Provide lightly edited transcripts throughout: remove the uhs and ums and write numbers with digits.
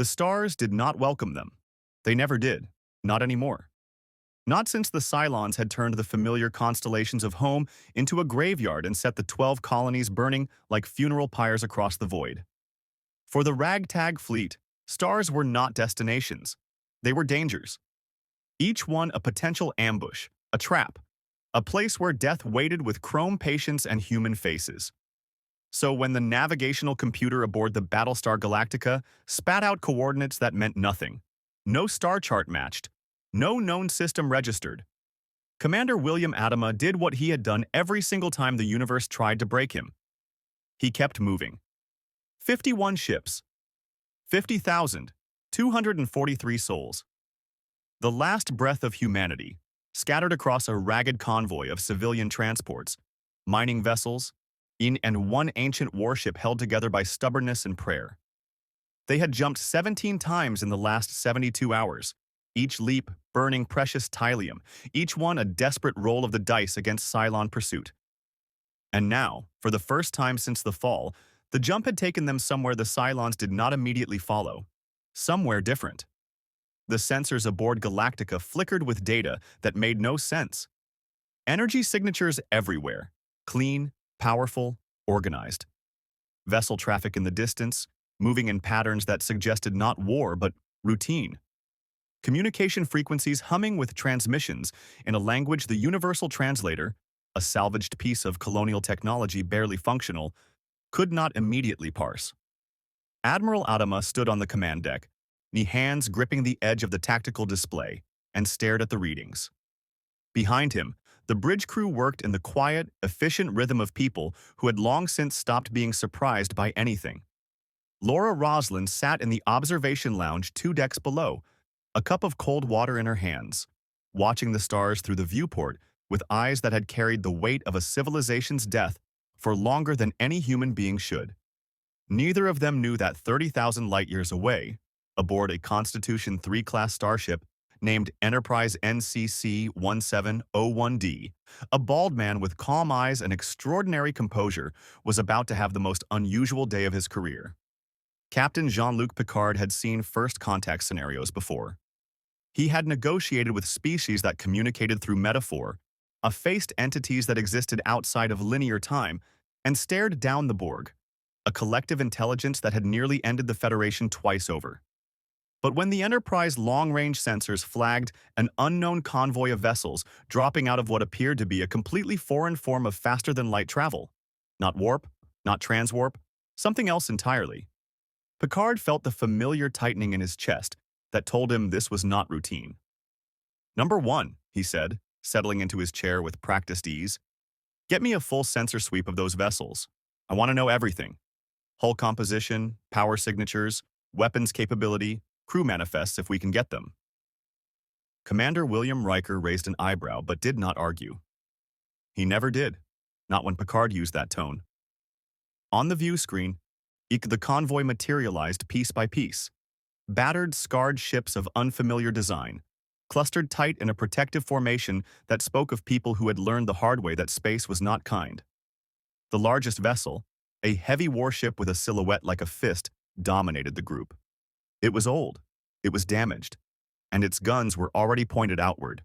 The stars did not welcome them. They never did. Not anymore. Not since the Cylons had turned the familiar constellations of home into a graveyard and set the 12 colonies burning like funeral pyres across the void. For the ragtag fleet, stars were not destinations. They were dangers. Each one a potential ambush, a trap, a place where death waited with chrome patience and human faces. So when the navigational computer aboard the Battlestar Galactica spat out coordinates that meant nothing, no star chart matched, no known system registered, Commander William Adama did what he had done every single time the universe tried to break him. He kept moving. 51 ships. 50,243 souls. The last breath of humanity, scattered across a ragged convoy of civilian transports, mining vessels, and one ancient warship held together by stubbornness and prayer. They had jumped 17 times in the last 72 hours, each leap burning precious tylium, each one a desperate roll of the dice against Cylon pursuit. And now, for the first time since the fall, the jump had taken them somewhere the Cylons did not immediately follow. Somewhere different. The sensors aboard Galactica flickered with data that made no sense. Energy signatures everywhere. Clean, powerful, organized. Vessel traffic in the distance, moving in patterns that suggested not war but routine. Communication frequencies humming with transmissions in a language the universal translator, a salvaged piece of colonial technology barely functional, could not immediately parse. Admiral Adama stood on the command deck, hands gripping the edge of the tactical display, and stared at the readings. Behind him, the bridge crew worked in the quiet, efficient rhythm of people who had long since stopped being surprised by anything. Laura Roslin sat in the observation lounge 2 decks below, a cup of cold water in her hands, watching the stars through the viewport with eyes that had carried the weight of a civilization's death for longer than any human being should. Neither of them knew that 30,000 light-years away, aboard a Constitution 3 class starship named Enterprise NCC-1701D, a bald man with calm eyes and extraordinary composure was about to have the most unusual day of his career. Captain Jean-Luc Picard had seen first contact scenarios before. He had negotiated with species that communicated through metaphor, effaced entities that existed outside of linear time, and stared down the Borg, a collective intelligence that had nearly ended the Federation twice over. But when the Enterprise long-range sensors flagged an unknown convoy of vessels dropping out of what appeared to be a completely foreign form of faster-than-light travel, not warp, not transwarp, something else entirely, Picard felt the familiar tightening in his chest that told him this was not routine. "Number 1, he said, settling into his chair with practiced ease. "Get me a full sensor sweep of those vessels. I want to know everything. Hull composition, power signatures, weapons capability, crew manifests if we can get them." Commander William Riker raised an eyebrow but did not argue. He never did, not when Picard used that tone. On the view screen, the convoy materialized piece by piece. Battered, scarred ships of unfamiliar design, clustered tight in a protective formation that spoke of people who had learned the hard way that space was not kind. The largest vessel, a heavy warship with a silhouette like a fist, dominated the group. It was old, it was damaged, and its guns were already pointed outward.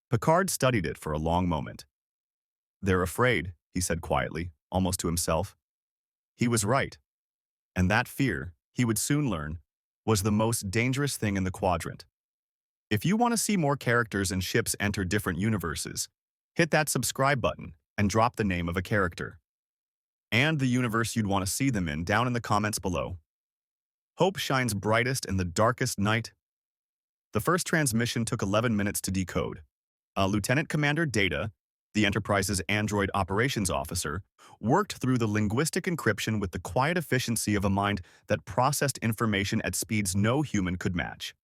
Picard studied it for a long moment. "They're afraid," he said quietly, almost to himself. He was right. And that fear, he would soon learn, was the most dangerous thing in the quadrant. If you want to see more characters and ships enter different universes, hit that subscribe button and drop the name of a character. And the universe you'd want to see them in down in the comments below. Hope shines brightest in the darkest night. The first transmission took 11 minutes to decode. Lieutenant Commander Data, the Enterprise's android operations officer, worked through the linguistic encryption with the quiet efficiency of a mind that processed information at speeds no human could match.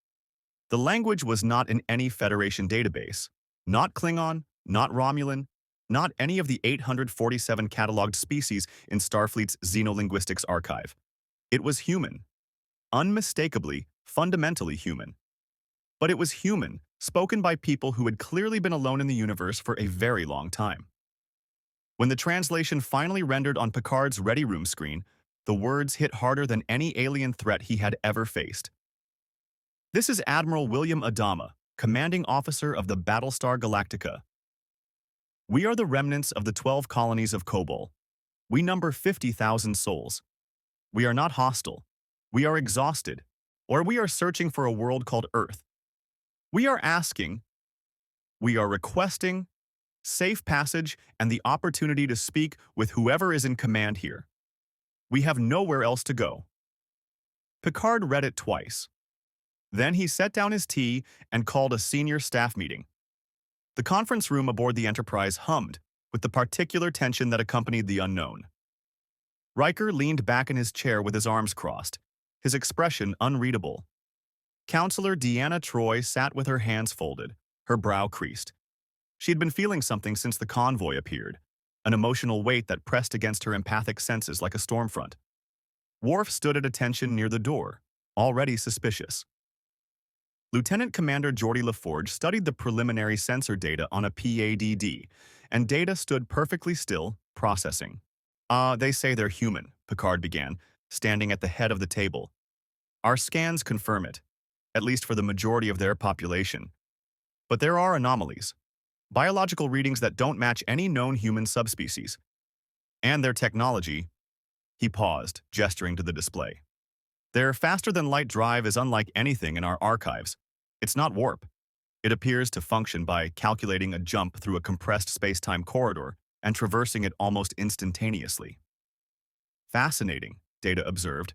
The language was not in any Federation database, not Klingon, not Romulan, not any of the 847 cataloged species in Starfleet's Xenolinguistics archive. It was human. Unmistakably, fundamentally human. But it was human, spoken by people who had clearly been alone in the universe for a very long time. When the translation finally rendered on Picard's ready room screen, The words hit harder than any alien threat he had ever faced. This is Admiral William Adama, commanding officer of the Battlestar Galactica. We are the remnants of the 12 colonies of Kobol. We number 50,000 souls. We are not hostile. We are exhausted, or we are searching for a world called Earth. We are asking, we are requesting, safe passage and the opportunity to speak with whoever is in command here. We have nowhere else to go. Picard read it twice. Then he set down his tea and called a senior staff meeting. The conference room aboard the Enterprise hummed with the particular tension that accompanied the unknown. Riker leaned back in his chair with his arms crossed, his expression unreadable. Counselor Deanna Troi sat with her hands folded, her brow creased. She had been feeling something since the convoy appeared, an emotional weight that pressed against her empathic senses like a storm front. Worf stood at attention near the door, already suspicious. Lieutenant Commander Geordi LaForge studied the preliminary sensor data on a PADD, and data stood perfectly still, processing. They say they're human, Picard began, standing at the head of the table. Our scans confirm it, at least for the majority of their population. But there are anomalies, biological readings that don't match any known human subspecies. And their technology, he paused, gesturing to the display. Their faster-than-light drive is unlike anything in our archives. It's not warp. It appears to function by calculating a jump through a compressed space-time corridor and traversing it almost instantaneously. Fascinating, Data observed.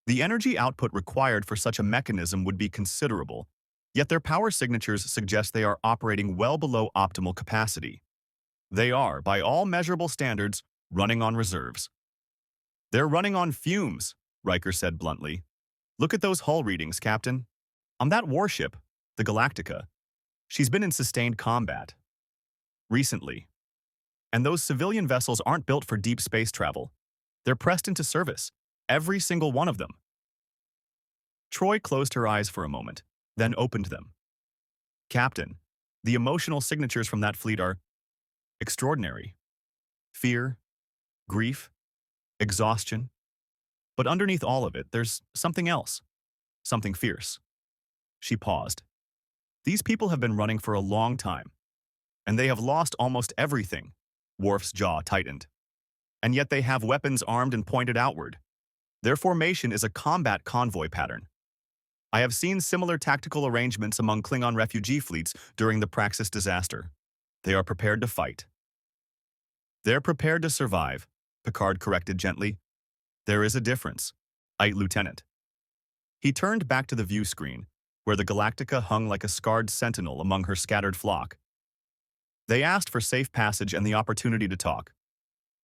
The energy output required for such a mechanism would be considerable, yet their power signatures suggest they are operating well below optimal capacity. They are, by all measurable standards, running on reserves. They're running on fumes, Riker said bluntly. Look at those hull readings, Captain. On that warship, the Galactica, she's been in sustained combat. Recently. And those civilian vessels aren't built for deep space travel. They're pressed into service, every single one of them. Troi closed her eyes for a moment, then opened them. Captain, the emotional signatures from that fleet are extraordinary. Fear, grief, exhaustion. But underneath all of it, there's something else, something fierce. She paused. These people have been running for a long time, and they have lost almost everything. Worf's jaw tightened. And yet they have weapons armed and pointed outward. Their formation is a combat convoy pattern. I have seen similar tactical arrangements among Klingon refugee fleets during the Praxis disaster. They are prepared to fight. They're prepared to survive, Picard corrected gently. There is a difference, Lieutenant. He turned back to the view screen, where the Galactica hung like a scarred sentinel among her scattered flock. They asked for safe passage and the opportunity to talk.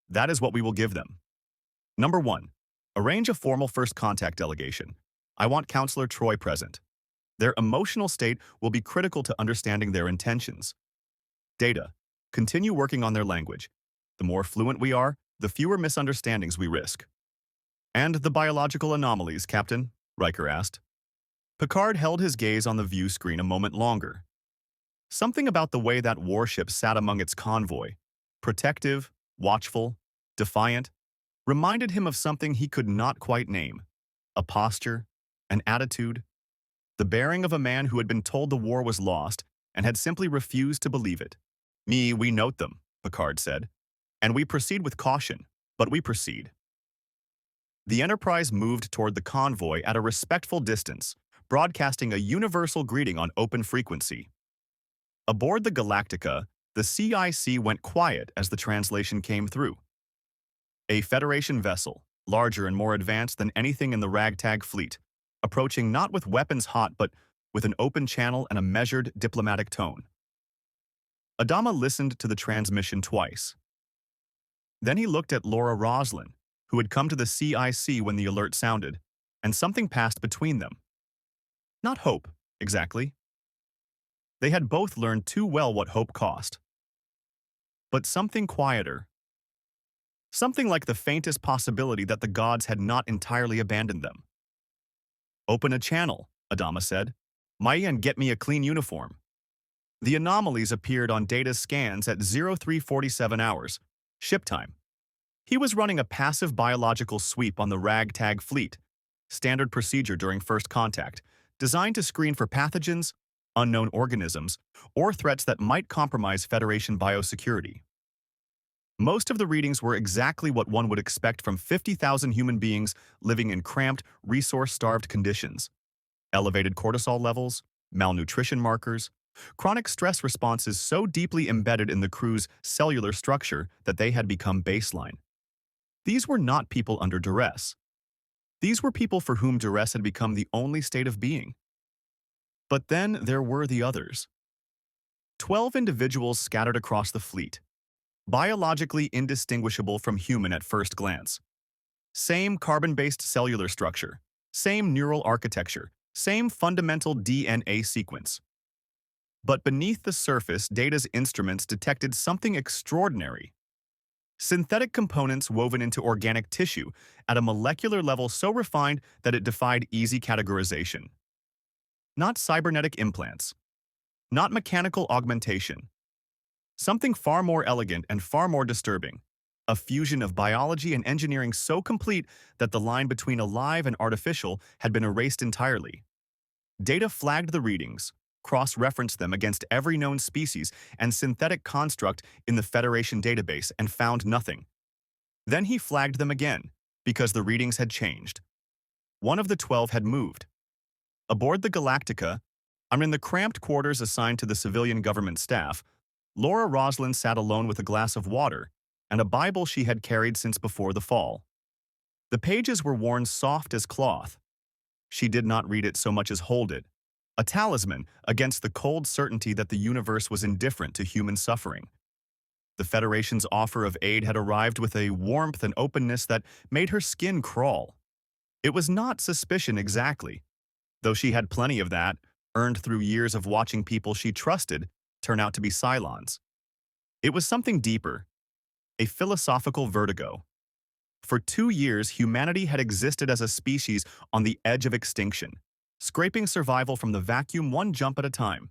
That is what we will give them. Number 1. Arrange a formal first contact delegation. I want Counselor Troi present. Their emotional state will be critical to understanding their intentions. Data. Continue working on their language. The more fluent we are, the fewer misunderstandings we risk. And the biological anomalies, Captain? Riker asked. Picard held his gaze on the view screen a moment longer. Something about the way that warship sat among its convoy, protective, watchful, defiant, reminded him of something he could not quite name. A posture, an attitude, the bearing of a man who had been told the war was lost and had simply refused to believe it. We note them, Picard said, and we proceed with caution, but we proceed. The Enterprise moved toward the convoy at a respectful distance, broadcasting a universal greeting on open frequency. Aboard the Galactica, the CIC went quiet as the translation came through. A Federation vessel, larger and more advanced than anything in the ragtag fleet, approaching not with weapons hot but with an open channel and a measured diplomatic tone. Adama listened to the transmission twice. Then he looked at Laura Roslin, who had come to the CIC when the alert sounded, and something passed between them. Not hope, exactly. They had both learned too well what hope cost. But something quieter. Something like the faintest possibility that the gods had not entirely abandoned them. Open a channel, Adama said. And get me a clean uniform. The anomalies appeared on Data's scans at 0347 hours, ship time. He was running a passive biological sweep on the ragtag fleet, standard procedure during first contact, designed to screen for pathogens, unknown organisms, or threats that might compromise Federation biosecurity. Most of the readings were exactly what one would expect from 50,000 human beings living in cramped, resource-starved conditions. Elevated cortisol levels, malnutrition markers, chronic stress responses so deeply embedded in the crew's cellular structure that they had become baseline. These were not people under duress. These were people for whom duress had become the only state of being. But then there were the others. 12 individuals scattered across the fleet, biologically indistinguishable from human at first glance. Same carbon-based cellular structure, same neural architecture, same fundamental DNA sequence. But beneath the surface, Data's instruments detected something extraordinary. Synthetic components woven into organic tissue at a molecular level so refined that it defied easy categorization. Not cybernetic implants, not mechanical augmentation. Something far more elegant and far more disturbing. A fusion of biology and engineering so complete that the line between alive and artificial had been erased entirely. Data flagged the readings, cross-referenced them against every known species and synthetic construct in the Federation database and found nothing. Then he flagged them again, because the readings had changed. One of the 12 had moved. Aboard the Galactica, in the cramped quarters assigned to the civilian government staff, Laura Roslin sat alone with a glass of water and a Bible she had carried since before the fall. The pages were worn soft as cloth. She did not read it so much as hold it, a talisman against the cold certainty that the universe was indifferent to human suffering. The Federation's offer of aid had arrived with a warmth and openness that made her skin crawl. It was not suspicion exactly, though she had plenty of that, earned through years of watching people she trusted turn out to be Cylons. It was something deeper, a philosophical vertigo. For 2 years, humanity had existed as a species on the edge of extinction, scraping survival from the vacuum one jump at a time.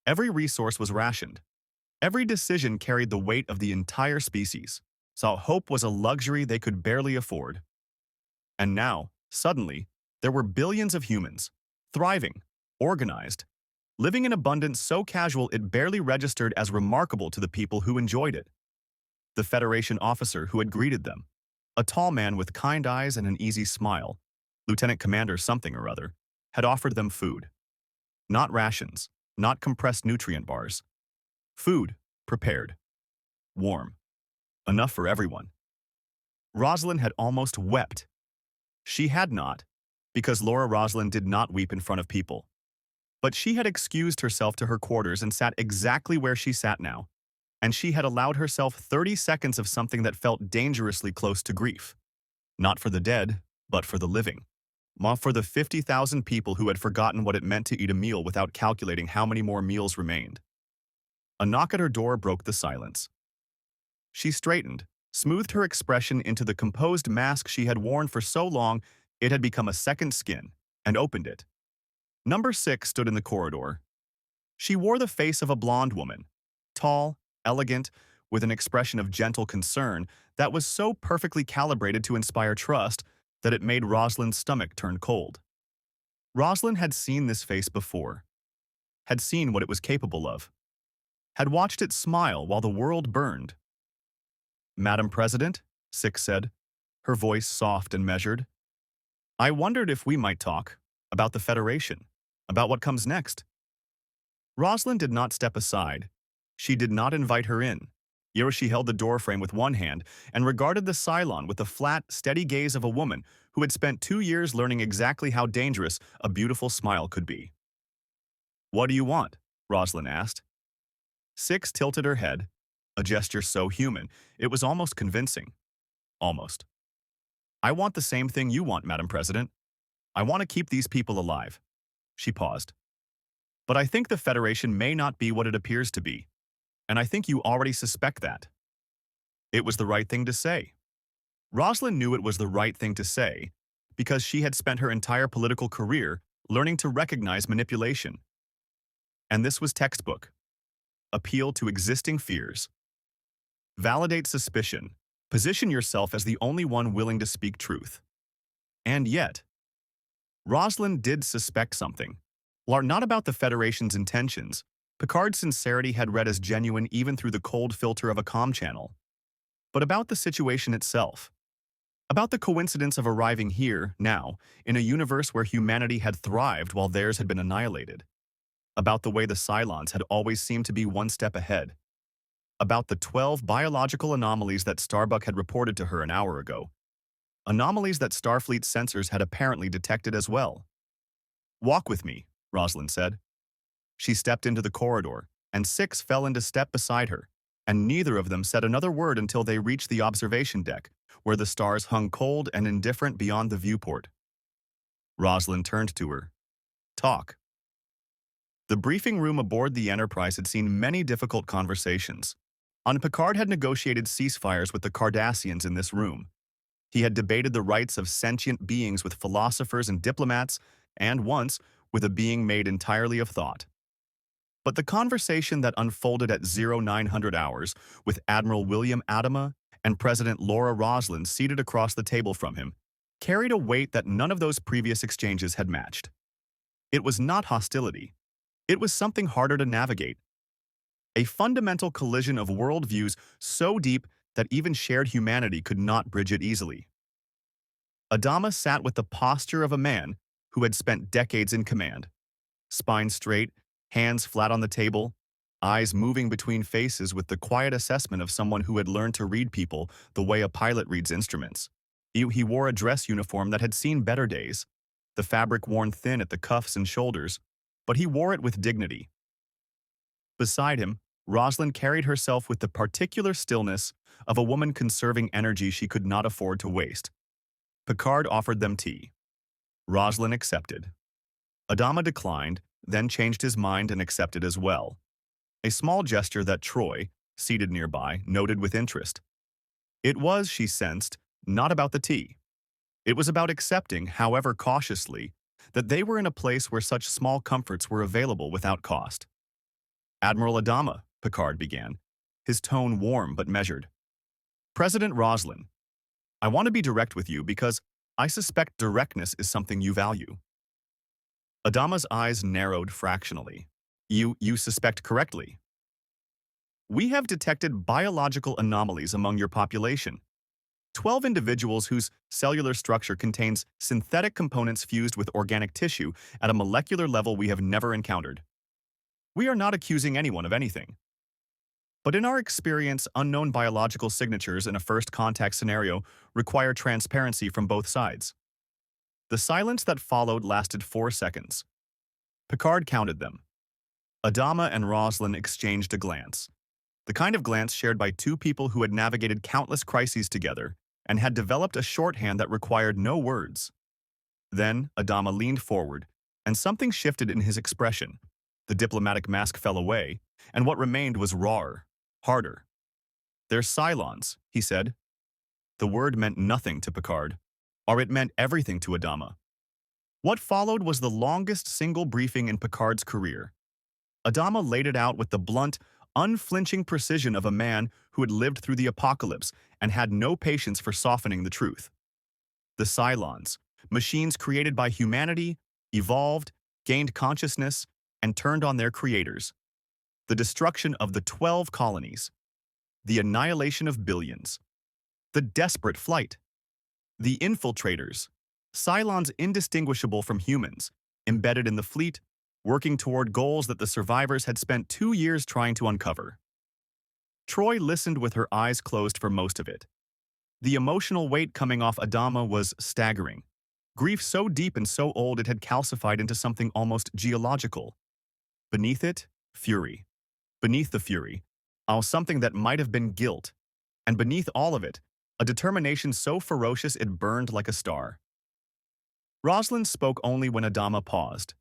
Every resource was rationed. Every decision carried the weight of the entire species, so hope was a luxury they could barely afford. And now, suddenly, there were billions of humans, thriving, organized, living in abundance so casual it barely registered as remarkable to the people who enjoyed it. The Federation officer who had greeted them, a tall man with kind eyes and an easy smile, Lieutenant Commander something or other, had offered them food. Not rations, not compressed nutrient bars. Food, prepared. Warm. Enough for everyone. Roslin had almost wept. She had not, because Laura Roslin did not weep in front of people. But she had excused herself to her quarters and sat exactly where she sat now, and she had allowed herself 30 seconds of something that felt dangerously close to grief. Not for the dead, but for the living. For the 50,000 people who had forgotten what it meant to eat a meal without calculating how many more meals remained. A knock at her door broke the silence. She straightened, smoothed her expression into the composed mask she had worn for so long it had become a second skin, and opened it. Number 6 stood in the corridor. She wore the face of a blonde woman, tall, elegant, with an expression of gentle concern that was so perfectly calibrated to inspire trust that it made Roslin's stomach turn cold. Roslin had seen this face before, had seen what it was capable of, had watched it smile while the world burned. "Madam President," Six said, her voice soft and measured, "I wondered if we might talk about the Federation, about what comes next." Roslin did not step aside. She did not invite her in. She held the doorframe with one hand and regarded the Cylon with the flat, steady gaze of a woman who had spent 2 years learning exactly how dangerous a beautiful smile could be. "What do you want?" Roslin asked. Six tilted her head, a gesture so human, it was almost convincing. Almost. "I want the same thing you want, Madam President. I want to keep these people alive." She paused. "But I think the Federation may not be what it appears to be. And I think you already suspect that." It was the right thing to say. Roslin knew it was the right thing to say because she had spent her entire political career learning to recognize manipulation. And this was textbook. Appeal to existing fears. Validate suspicion, Position yourself as the only one willing to speak truth. And yet, Roslin did suspect something. While not about the Federation's intentions, Picard's sincerity had read as genuine even through the cold filter of a comm channel. But about the situation itself. About the coincidence of arriving here, now, in a universe where humanity had thrived while theirs had been annihilated. About the way the Cylons had always seemed to be one step ahead. About the 12 biological anomalies that Starbuck had reported to her an hour ago. Anomalies that Starfleet's sensors had apparently detected as well. "Walk with me," Roslin said. She stepped into the corridor, and Six fell into step beside her, and neither of them said another word until they reached the observation deck, where the stars hung cold and indifferent beyond the viewport. Roslin turned to her. "Talk." The briefing room aboard the Enterprise had seen many difficult conversations. Picard had negotiated ceasefires with the Cardassians in this room. He had debated the rights of sentient beings with philosophers and diplomats, and once, with a being made entirely of thought. But the conversation that unfolded at 0900 hours with Admiral William Adama and President Laura Roslin seated across the table from him carried a weight that none of those previous exchanges had matched. It was not hostility. It was something harder to navigate. A fundamental collision of worldviews so deep that even shared humanity could not bridge it easily. Adama sat with the posture of a man who had spent decades in command. Spine straight, hands flat on the table, eyes moving between faces with the quiet assessment of someone who had learned to read people the way a pilot reads instruments. He wore a dress uniform that had seen better days, the fabric worn thin at the cuffs and shoulders, but he wore it with dignity. Beside him, Roslin carried herself with the particular stillness of a woman conserving energy she could not afford to waste. Picard offered them tea. Roslin accepted. Adama declined, then changed his mind and accepted as well. A small gesture that Troy, seated nearby, noted with interest. It was, she sensed, not about the tea. It was about accepting, however cautiously, that they were in a place where such small comforts were available without cost. "Admiral Adama," Picard began, his tone warm but measured. "President Roslin, I want to be direct with you because I suspect directness is something you value." Adama's eyes narrowed fractionally. You suspect correctly. "We have detected biological anomalies among your population. 12 individuals whose cellular structure contains synthetic components fused with organic tissue at a molecular level we have never encountered. We are not accusing anyone of anything. But in our experience, unknown biological signatures in a first contact scenario require transparency from both sides." The silence that followed lasted 4 seconds. Picard counted them. Adama and Roslin exchanged a glance. The kind of glance shared by two people who had navigated countless crises together and had developed a shorthand that required no words. Then, Adama leaned forward, and something shifted in his expression. The diplomatic mask fell away, and what remained was rawer, harder. "They're Cylons," he said. The word meant nothing to Picard, or it meant everything to Adama. What followed was the longest single briefing in Picard's career. Adama laid it out with the blunt, unflinching precision of a man who had lived through the apocalypse and had no patience for softening the truth. The Cylons, machines created by humanity, evolved, gained consciousness, and turned on their creators. The destruction of the 12 colonies. The annihilation of billions. The desperate flight. The infiltrators. Cylons indistinguishable from humans, embedded in the fleet, working toward goals that the survivors had spent 2 years trying to uncover. Troy listened with her eyes closed for most of it. The emotional weight coming off Adama was staggering. Grief so deep and so old it had calcified into something almost geological. Beneath it, fury. Beneath the fury, something that might have been guilt. And beneath all of it, a determination so ferocious it burned like a star. Roslin spoke only when Adama paused.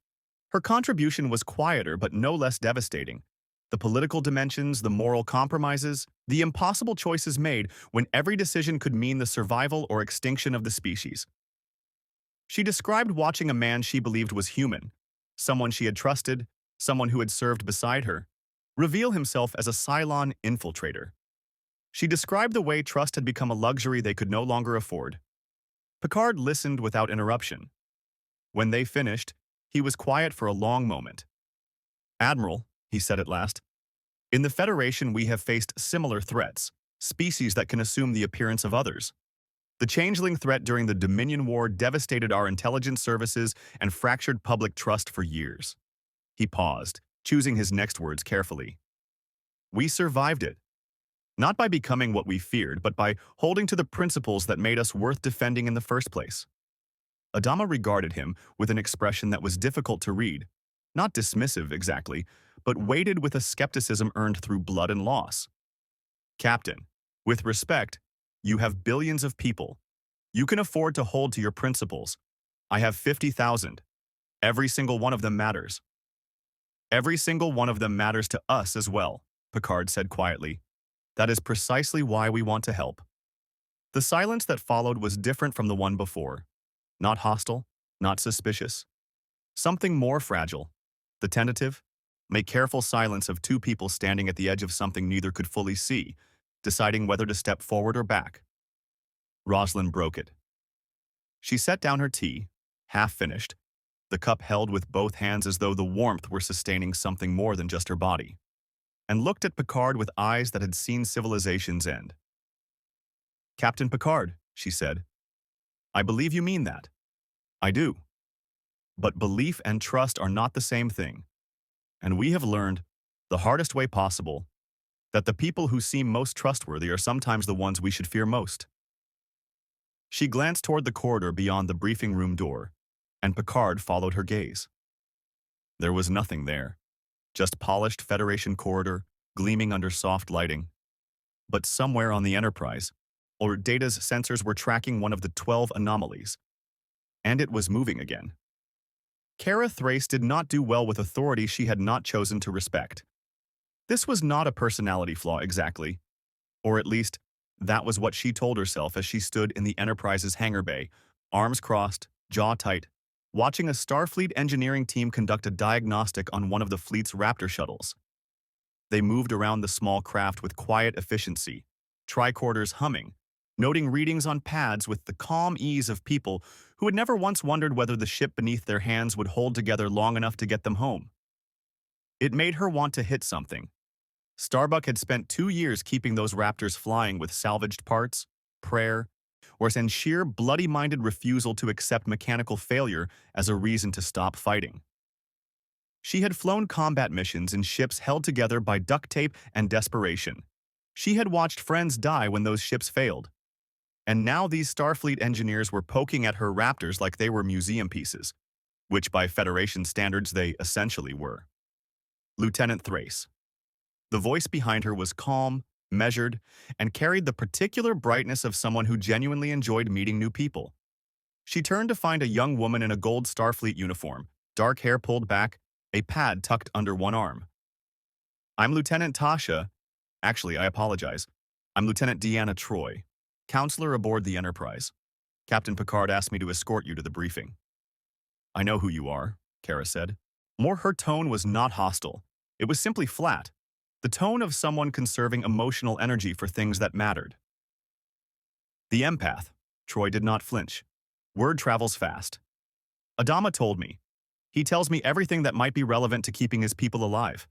Her contribution was quieter but no less devastating. The political dimensions, the moral compromises, the impossible choices made when every decision could mean the survival or extinction of the species. She described watching a man she believed was human, someone she had trusted, someone who had served beside her, reveal himself as a Cylon infiltrator. She described the way trust had become a luxury they could no longer afford. Picard listened without interruption. When they finished, he was quiet for a long moment. "Admiral," he said at last, "in the Federation we have faced similar threats, species that can assume the appearance of others. The changeling threat during the Dominion War devastated our intelligence services and fractured public trust for years." He paused, choosing his next words carefully. "We survived it. Not by becoming what we feared, but by holding to the principles that made us worth defending in the first place." Adama regarded him with an expression that was difficult to read, not dismissive exactly, but weighted with a skepticism earned through blood and loss. "Captain, with respect, you have billions of people. You can afford to hold to your principles. I have 50,000. Every single one of them matters." "Every single one of them matters to us as well," Picard said quietly. "That is precisely why we want to help." The silence that followed was different from the one before. Not hostile, not suspicious. Something more fragile. The tentative, make careful silence of two people standing at the edge of something neither could fully see, deciding whether to step forward or back. Roslin broke it. She set down her tea, half finished, the cup held with both hands as though the warmth were sustaining something more than just her body, and looked at Picard with eyes that had seen civilization's end. "Captain Picard," she said, "I believe you mean that. I do. But belief and trust are not the same thing. And we have learned, the hardest way possible, that the people who seem most trustworthy are sometimes the ones we should fear most." She glanced toward the corridor beyond the briefing room door, and Picard followed her gaze. There was nothing there, just polished Federation corridor, gleaming under soft lighting. But somewhere on the Enterprise, or Data's sensors were tracking one of the 12 anomalies. And it was moving again. Kara Thrace did not do well with authority she had not chosen to respect. This was not a personality flaw exactly, or at least, that was what she told herself as she stood in the Enterprise's hangar bay, arms crossed, jaw tight, watching a Starfleet engineering team conduct a diagnostic on one of the fleet's Raptor shuttles. They moved around the small craft with quiet efficiency, tricorders humming, noting readings on pads with the calm ease of people who had never once wondered whether the ship beneath their hands would hold together long enough to get them home. It made her want to hit something. Starbuck had spent 2 years keeping those Raptors flying with salvaged parts, prayer, or in sheer bloody-minded refusal to accept mechanical failure as a reason to stop fighting. She had flown combat missions in ships held together by duct tape and desperation. She had watched friends die when those ships failed. And now these Starfleet engineers were poking at her Raptors like they were museum pieces, which by Federation standards they essentially were. Lieutenant Thrace. The voice behind her was calm, measured, and carried the particular brightness of someone who genuinely enjoyed meeting new people. She turned to find a young woman in a gold Starfleet uniform, dark hair pulled back, a pad tucked under one arm. "I'm Lieutenant Tasha. Actually, I apologize. I'm Lieutenant Deanna Troy, counselor aboard the Enterprise. Captain Picard asked me to escort you to the briefing." "I know who you are," Kara said. Her tone was not hostile. It was simply flat. The tone of someone conserving emotional energy for things that mattered. "The empath." Troy did not flinch. "Word travels fast. Adama told me. He tells me everything that might be relevant to keeping his people alive."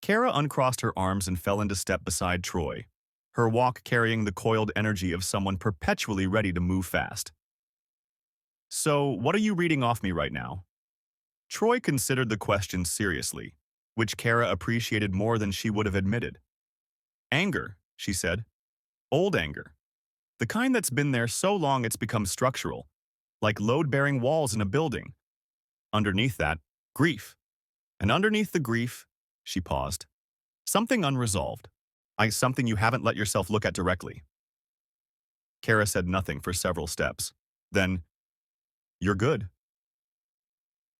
Kara uncrossed her arms and fell into step beside Troy, her walk carrying the coiled energy of someone perpetually ready to move fast. "So, what are you reading off me right now?" Troy considered the question seriously, which Kara appreciated more than she would have admitted. "Anger," she said. "Old anger. The kind that's been there so long it's become structural, like load-bearing walls in a building. Underneath that, grief. And underneath the grief," she paused, "something unresolved. Something you haven't let yourself look at directly." Kara said nothing for several steps. Then, "You're good."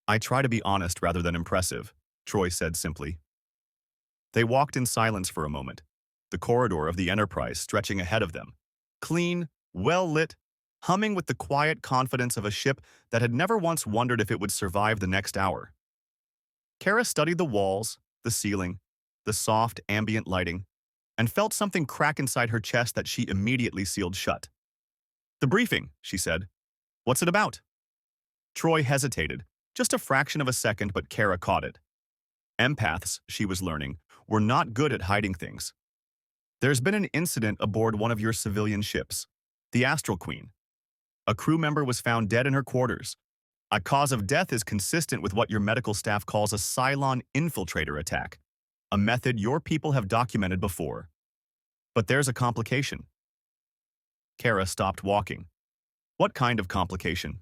"I try to be honest rather than impressive," Troy said simply. They walked in silence for a moment, the corridor of the Enterprise stretching ahead of them, clean, well-lit, humming with the quiet confidence of a ship that had never once wondered if it would survive the next hour. Kara studied the walls, the ceiling, the soft, ambient lighting, and felt something crack inside her chest that she immediately sealed shut. "The briefing," she said. "What's it about?" Troy hesitated, just a fraction of a second, but Kara caught it. Empaths, she was learning, were not good at hiding things. "There's been an incident aboard one of your civilian ships, the Astral Queen. A crew member was found dead in her quarters. A cause of death is consistent with what your medical staff calls a Cylon infiltrator attack, a method your people have documented before. But there's a complication." Kara stopped walking. "What kind of complication?"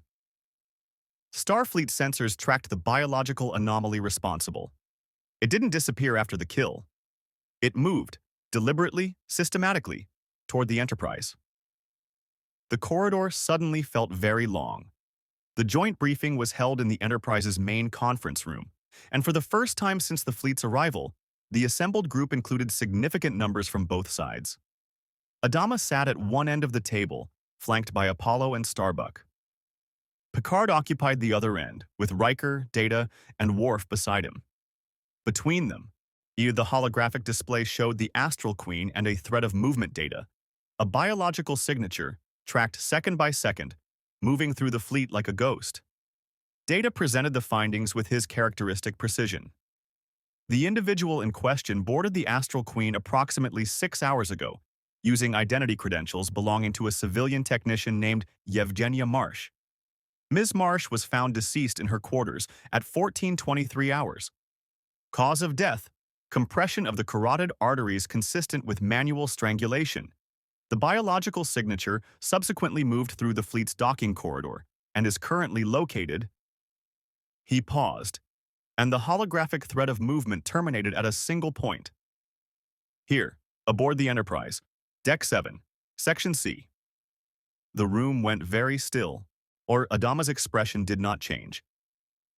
"Starfleet sensors tracked the biological anomaly responsible. It didn't disappear after the kill. It moved, deliberately, systematically, toward the Enterprise." The corridor suddenly felt very long. The joint briefing was held in the Enterprise's main conference room, and for the first time since the fleet's arrival, the assembled group included significant numbers from both sides. Adama sat at one end of the table, flanked by Apollo and Starbuck. Picard occupied the other end, with Riker, Data, and Worf beside him. Between them, either the holographic display showed the Astral Queen and a thread of movement data, a biological signature, tracked second by second, moving through the fleet like a ghost. Data presented the findings with his characteristic precision. The individual in question boarded the Astral Queen approximately 6 hours ago, using identity credentials belonging to a civilian technician named Yevgenia Marsh. Ms. Marsh was found deceased in her quarters at 14:23 hours. Cause of death: compression of the carotid arteries consistent with manual strangulation. The biological signature subsequently moved through the fleet's docking corridor and is currently located. He paused, and the holographic thread of movement terminated at a single point. "Here, aboard the Enterprise, Deck 7, Section C." The room went very still, or Adama's expression did not change,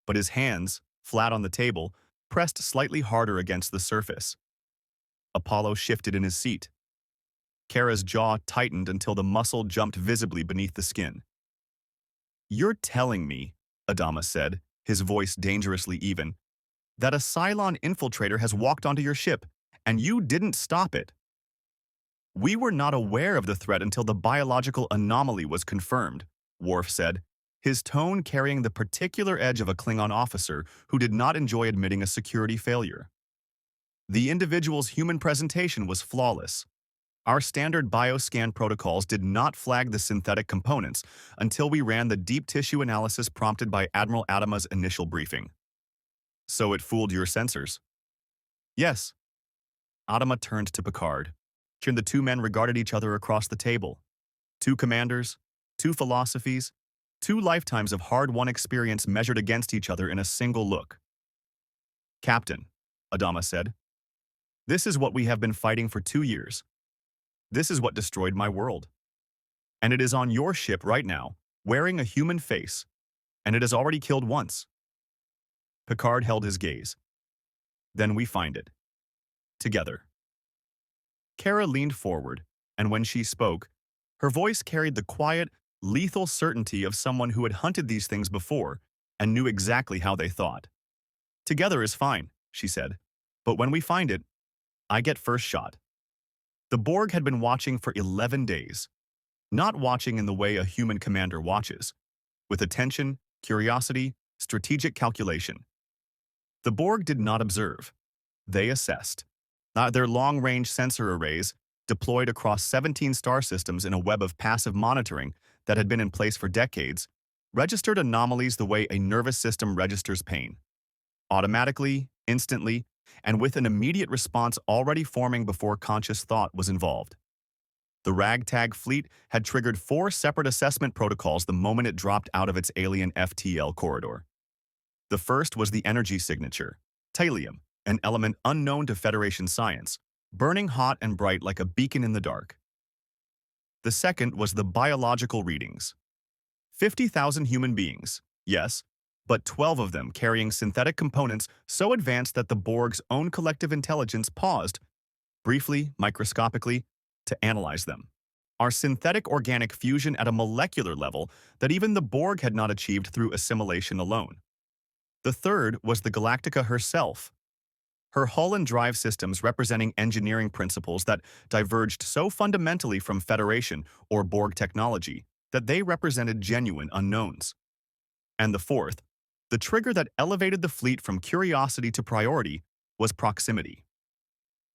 but his hands, flat on the table, pressed slightly harder against the surface. Apollo shifted in his seat. Kara's jaw tightened until the muscle jumped visibly beneath the skin. "You're telling me," Adama said, his voice dangerously even, "that a Cylon infiltrator has walked onto your ship, and you didn't stop it?" "We were not aware of the threat until the biological anomaly was confirmed," Worf said, his tone carrying the particular edge of a Klingon officer who did not enjoy admitting a security failure. "The individual's human presentation was flawless. Our standard bioscan protocols did not flag the synthetic components until we ran the deep tissue analysis prompted by Admiral Adama's initial briefing." "So it fooled your sensors?" "Yes." Adama turned to Picard. The two men regarded each other across the table. Two commanders, two philosophies, two lifetimes of hard-won experience measured against each other in a single look. "Captain," Adama said, "this is what we have been fighting for 2 years. This is what destroyed my world. And it is on your ship right now, wearing a human face, and it has already killed once." Picard held his gaze. "Then we find it. Together." Kara leaned forward, and when she spoke, her voice carried the quiet, lethal certainty of someone who had hunted these things before and knew exactly how they thought. "Together is fine," she said, "but when we find it, I get first shot." The Borg had been watching for 11 days, not watching in the way a human commander watches, with attention, curiosity, strategic calculation. The Borg did not observe. They assessed. Their long-range sensor arrays, deployed across 17 star systems in a web of passive monitoring that had been in place for decades, registered anomalies the way a nervous system registers pain. Automatically, instantly, and with an immediate response already forming before conscious thought was involved. The ragtag fleet had triggered 4 separate assessment protocols the moment it dropped out of its alien FTL corridor. The first was the energy signature, thallium, an element unknown to Federation science, burning hot and bright like a beacon in the dark. The second was the biological readings. 50,000 human beings, yes, but 12 of them carrying synthetic components so advanced that the Borg's own collective intelligence paused, briefly, microscopically, to analyze them. Our synthetic organic fusion at a molecular level that even the Borg had not achieved through assimilation alone. The third was the Galactica herself. her hull and drive systems representing engineering principles that diverged so fundamentally from Federation or Borg technology that they represented genuine unknowns. And the fourth, the trigger that elevated the fleet from curiosity to priority, was proximity.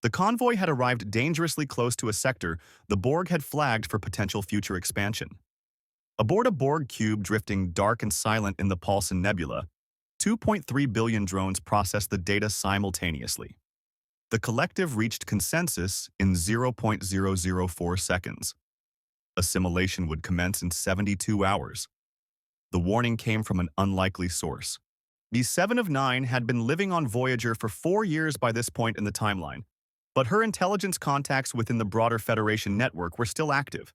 The convoy had arrived dangerously close to a sector the Borg had flagged for potential future expansion. Aboard a Borg cube drifting dark and silent in the Paulson Nebula, 2.3 billion drones processed the data simultaneously. The collective reached consensus in 0.004 seconds. Assimilation would commence in 72 hours. The warning came from an unlikely source. B7 of 9 had been living on Voyager for 4 years by this point in the timeline, but her intelligence contacts within the broader Federation network were still active.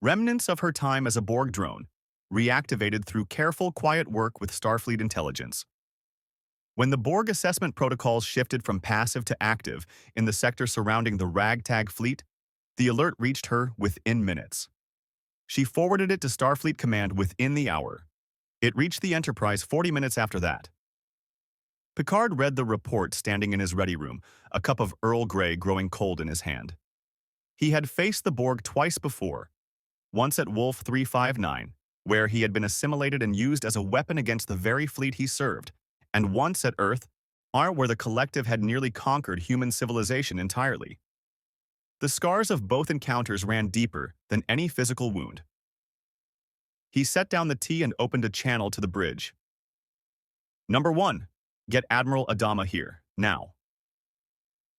Remnants of her time as a Borg drone, reactivated through careful, quiet work with Starfleet intelligence. When the Borg assessment protocols shifted from passive to active in the sector surrounding the ragtag fleet, the alert reached her within minutes. She forwarded it to Starfleet Command within the hour. It reached the Enterprise 40 minutes after that. Picard read the report standing in his ready room, a cup of Earl Grey growing cold in his hand. He had faced the Borg twice before, once at Wolf 359, where he had been assimilated and used as a weapon against the very fleet he served, and once at Earth, where the collective had nearly conquered human civilization entirely. The scars of both encounters ran deeper than any physical wound. He set down the tea and opened a channel to the bridge. Number 1. Get Admiral Adama here, now.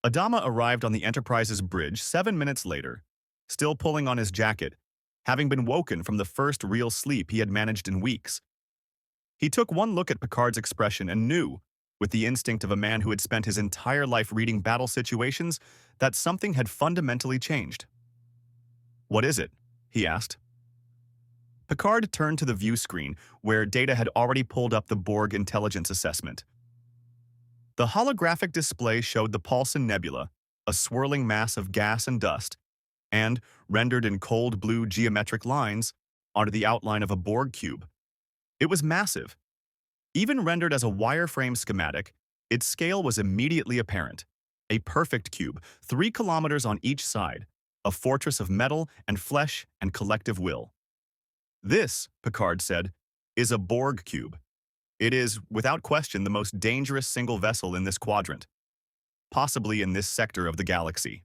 Adama arrived on the Enterprise's bridge 7 minutes later, still pulling on his jacket, having been woken from the first real sleep he had managed in weeks. He took one look at Picard's expression and knew, with the instinct of a man who had spent his entire life reading battle situations, that something had fundamentally changed. "What is it?" he asked. Picard turned to the view screen, where Data had already pulled up the Borg intelligence assessment. The holographic display showed the Paulson Nebula, a swirling mass of gas and dust, and, rendered in cold blue geometric lines, onto the outline of a Borg cube. It was massive. Even rendered as a wireframe schematic, its scale was immediately apparent. A perfect cube, 3 kilometers on each side, a fortress of metal and flesh and collective will. "This," Picard said, "is a Borg cube. It is, without question, the most dangerous single vessel in this quadrant, possibly in this sector of the galaxy."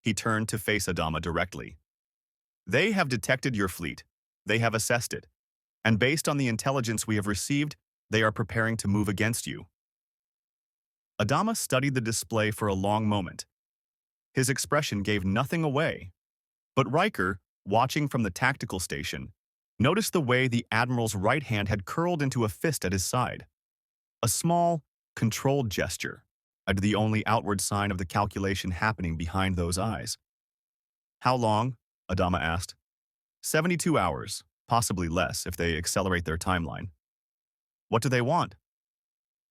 He turned to face Adama directly. "They have detected your fleet. They have assessed it. And based on the intelligence we have received, they are preparing to move against you." Adama studied the display for a long moment. His expression gave nothing away. But Riker, watching from the tactical station, noticed the way the Admiral's right hand had curled into a fist at his side. A small, controlled gesture, and the only outward sign of the calculation happening behind those eyes. "How long?" Adama asked. 72 hours, possibly less if they accelerate their timeline." "What do they want?"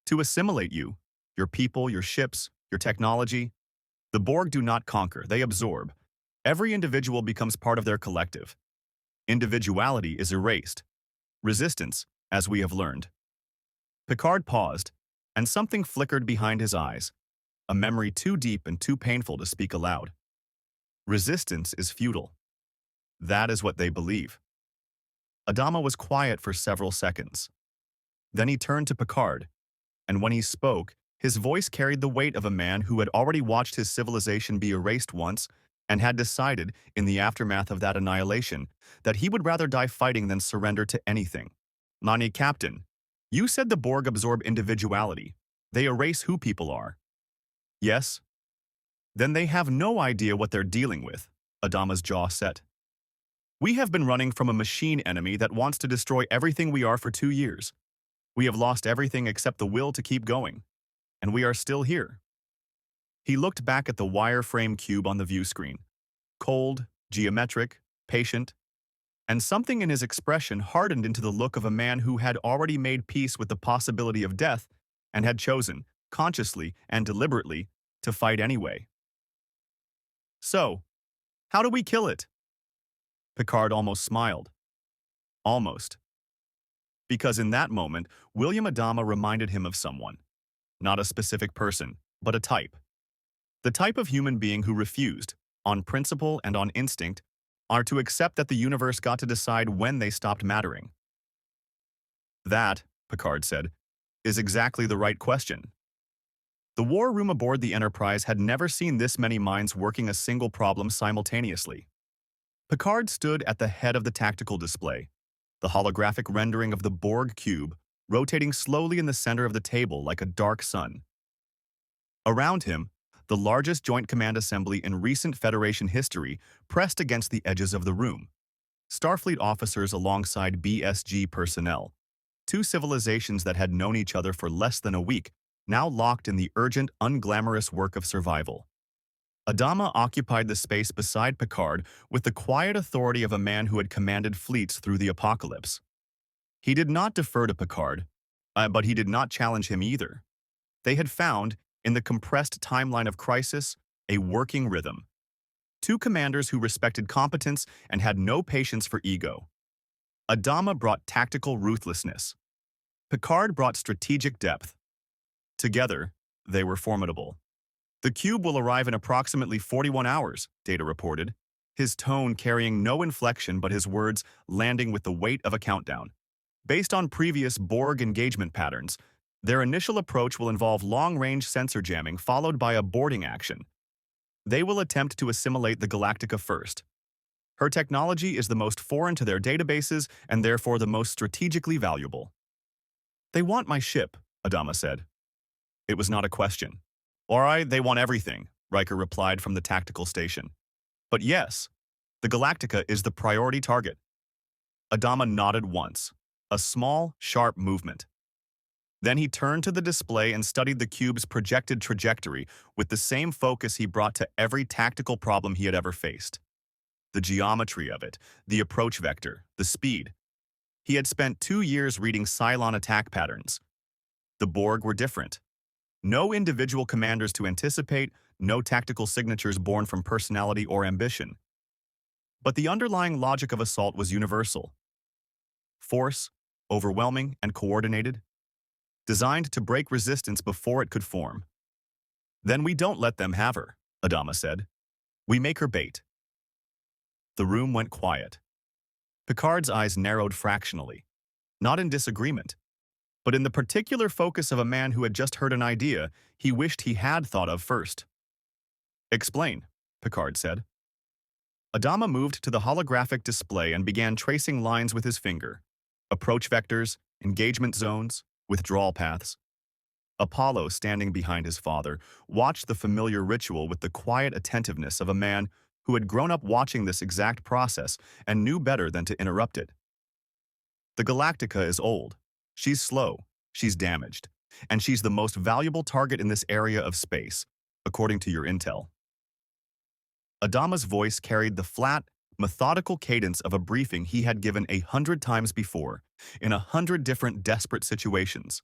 "To assimilate you, your people, your ships, your technology. The Borg do not conquer, they absorb. Every individual becomes part of their collective. Individuality is erased. Resistance, as we have learned." Picard paused, and something flickered behind his eyes, a memory too deep and too painful to speak aloud. Resistance is futile. That is what they believe. Adama was quiet for several seconds. Then he turned to Picard, and when he spoke, his voice carried the weight of a man who had already watched his civilization be erased once and had decided, in the aftermath of that annihilation, that he would rather die fighting than surrender to anything. "Nani, Captain, you said the Borg absorb individuality. They erase who people are." "Yes." "Then they have no idea what they're dealing with," Adama's jaw set. "We have been running from a machine enemy that wants to destroy everything we are for 2 years. We have lost everything except the will to keep going. And we are still here." He looked back at the wireframe cube on the view screen. Cold, geometric, patient, and something in his expression hardened into the look of a man who had already made peace with the possibility of death and had chosen, consciously and deliberately, to fight anyway. "So, how do we kill it?" Picard almost smiled. Almost. Because in that moment, William Adama reminded him of someone. not a specific person, but a type. The type of human being who refused, on principle and on instinct, are to accept that the universe got to decide when they stopped mattering. That, Picard said, is exactly the right question. The war room aboard the Enterprise had never seen this many minds working a single problem simultaneously. Picard stood at the head of the tactical display, the holographic rendering of the Borg cube rotating slowly in the center of the table like a dark sun. Around him, the largest Joint Command Assembly in recent Federation history pressed against the edges of the room. Starfleet officers alongside BSG personnel, two civilizations that had known each other for less than a week, now locked in the urgent, unglamorous work of survival. Adama occupied the space beside Picard with the quiet authority of a man who had commanded fleets through the apocalypse. He did not defer to Picard, but he did not challenge him either. They had found, in the compressed timeline of crisis, a working rhythm. Two commanders who respected competence and had no patience for ego. Adama brought tactical ruthlessness. Picard brought strategic depth. Together, they were formidable. The cube will arrive in approximately 41 hours, Data reported, his tone carrying no inflection but his words landing with the weight of a countdown. Based on previous Borg engagement patterns, their initial approach will involve long-range sensor jamming followed by a boarding action. They will attempt to assimilate the Galactica first. Her technology is the most foreign to their databases and therefore the most strategically valuable. They want my ship, Adama said. It was not a question. All right, they want everything, Riker replied from the tactical station. But yes, the Galactica is the priority target. Adama nodded once, a small, sharp movement. Then he turned to the display and studied the cube's projected trajectory with the same focus he brought to every tactical problem he had ever faced. The geometry of it, the approach vector, the speed. He had spent 2 years reading Cylon attack patterns. The Borg were different. No individual commanders to anticipate, no tactical signatures born from personality or ambition. But the underlying logic of assault was universal. Force, overwhelming and coordinated, designed to break resistance before it could form. Then we don't let them have her, Adama said. We make her bait. The room went quiet. Picard's eyes narrowed fractionally, not in disagreement, but in the particular focus of a man who had just heard an idea he wished he had thought of first. Explain, Picard said. Adama moved to the holographic display and began tracing lines with his finger. Approach vectors, engagement zones, withdrawal paths. Apollo, standing behind his father, watched the familiar ritual with the quiet attentiveness of a man who had grown up watching this exact process and knew better than to interrupt it. The Galactica is old. She's slow, she's damaged, and she's the most valuable target in this area of space, according to your intel. Adama's voice carried the flat, methodical cadence of a briefing he had given 100 times before, in 100 different desperate situations.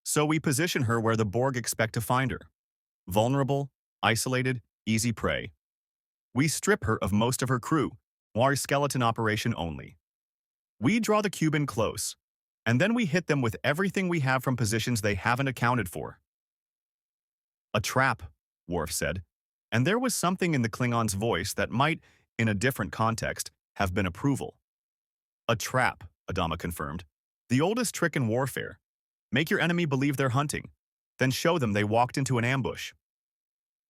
So we position her where the Borg expect to find her. Vulnerable, isolated, easy prey. We strip her of most of her crew, our skeleton operation only. We draw the cube in close, and then we hit them with everything we have from positions they haven't accounted for. A trap, Worf said, and there was something in the Klingon's voice that might, in a different context, have been approval. A trap, Adama confirmed. The oldest trick in warfare. Make your enemy believe they're hunting, then show them they walked into an ambush.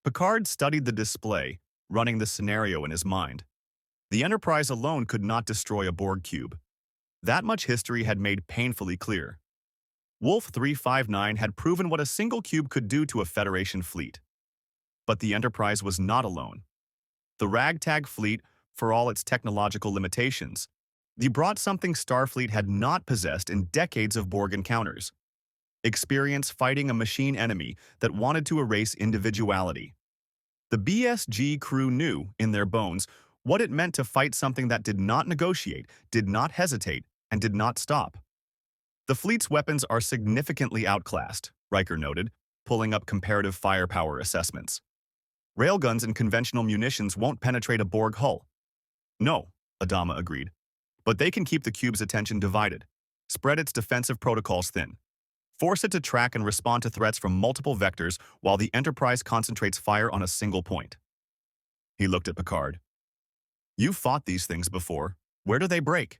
Picard studied the display, running the scenario in his mind. The Enterprise alone could not destroy a Borg cube. That much history had made painfully clear. Wolf 359 had proven what a single cube could do to a Federation fleet. But the Enterprise was not alone. The ragtag fleet, for all its technological limitations, brought something Starfleet had not possessed in decades of Borg encounters. Experience fighting a machine enemy that wanted to erase individuality. The BSG crew knew, in their bones, what it meant to fight something that did not negotiate, did not hesitate, and did not stop. The fleet's weapons are significantly outclassed, Riker noted, pulling up comparative firepower assessments. Railguns and conventional munitions won't penetrate a Borg hull. No, Adama agreed. But they can keep the cube's attention divided, spread its defensive protocols thin. Force it to track and respond to threats from multiple vectors while the Enterprise concentrates fire on a single point. He looked at Picard. You've fought these things before. Where do they break?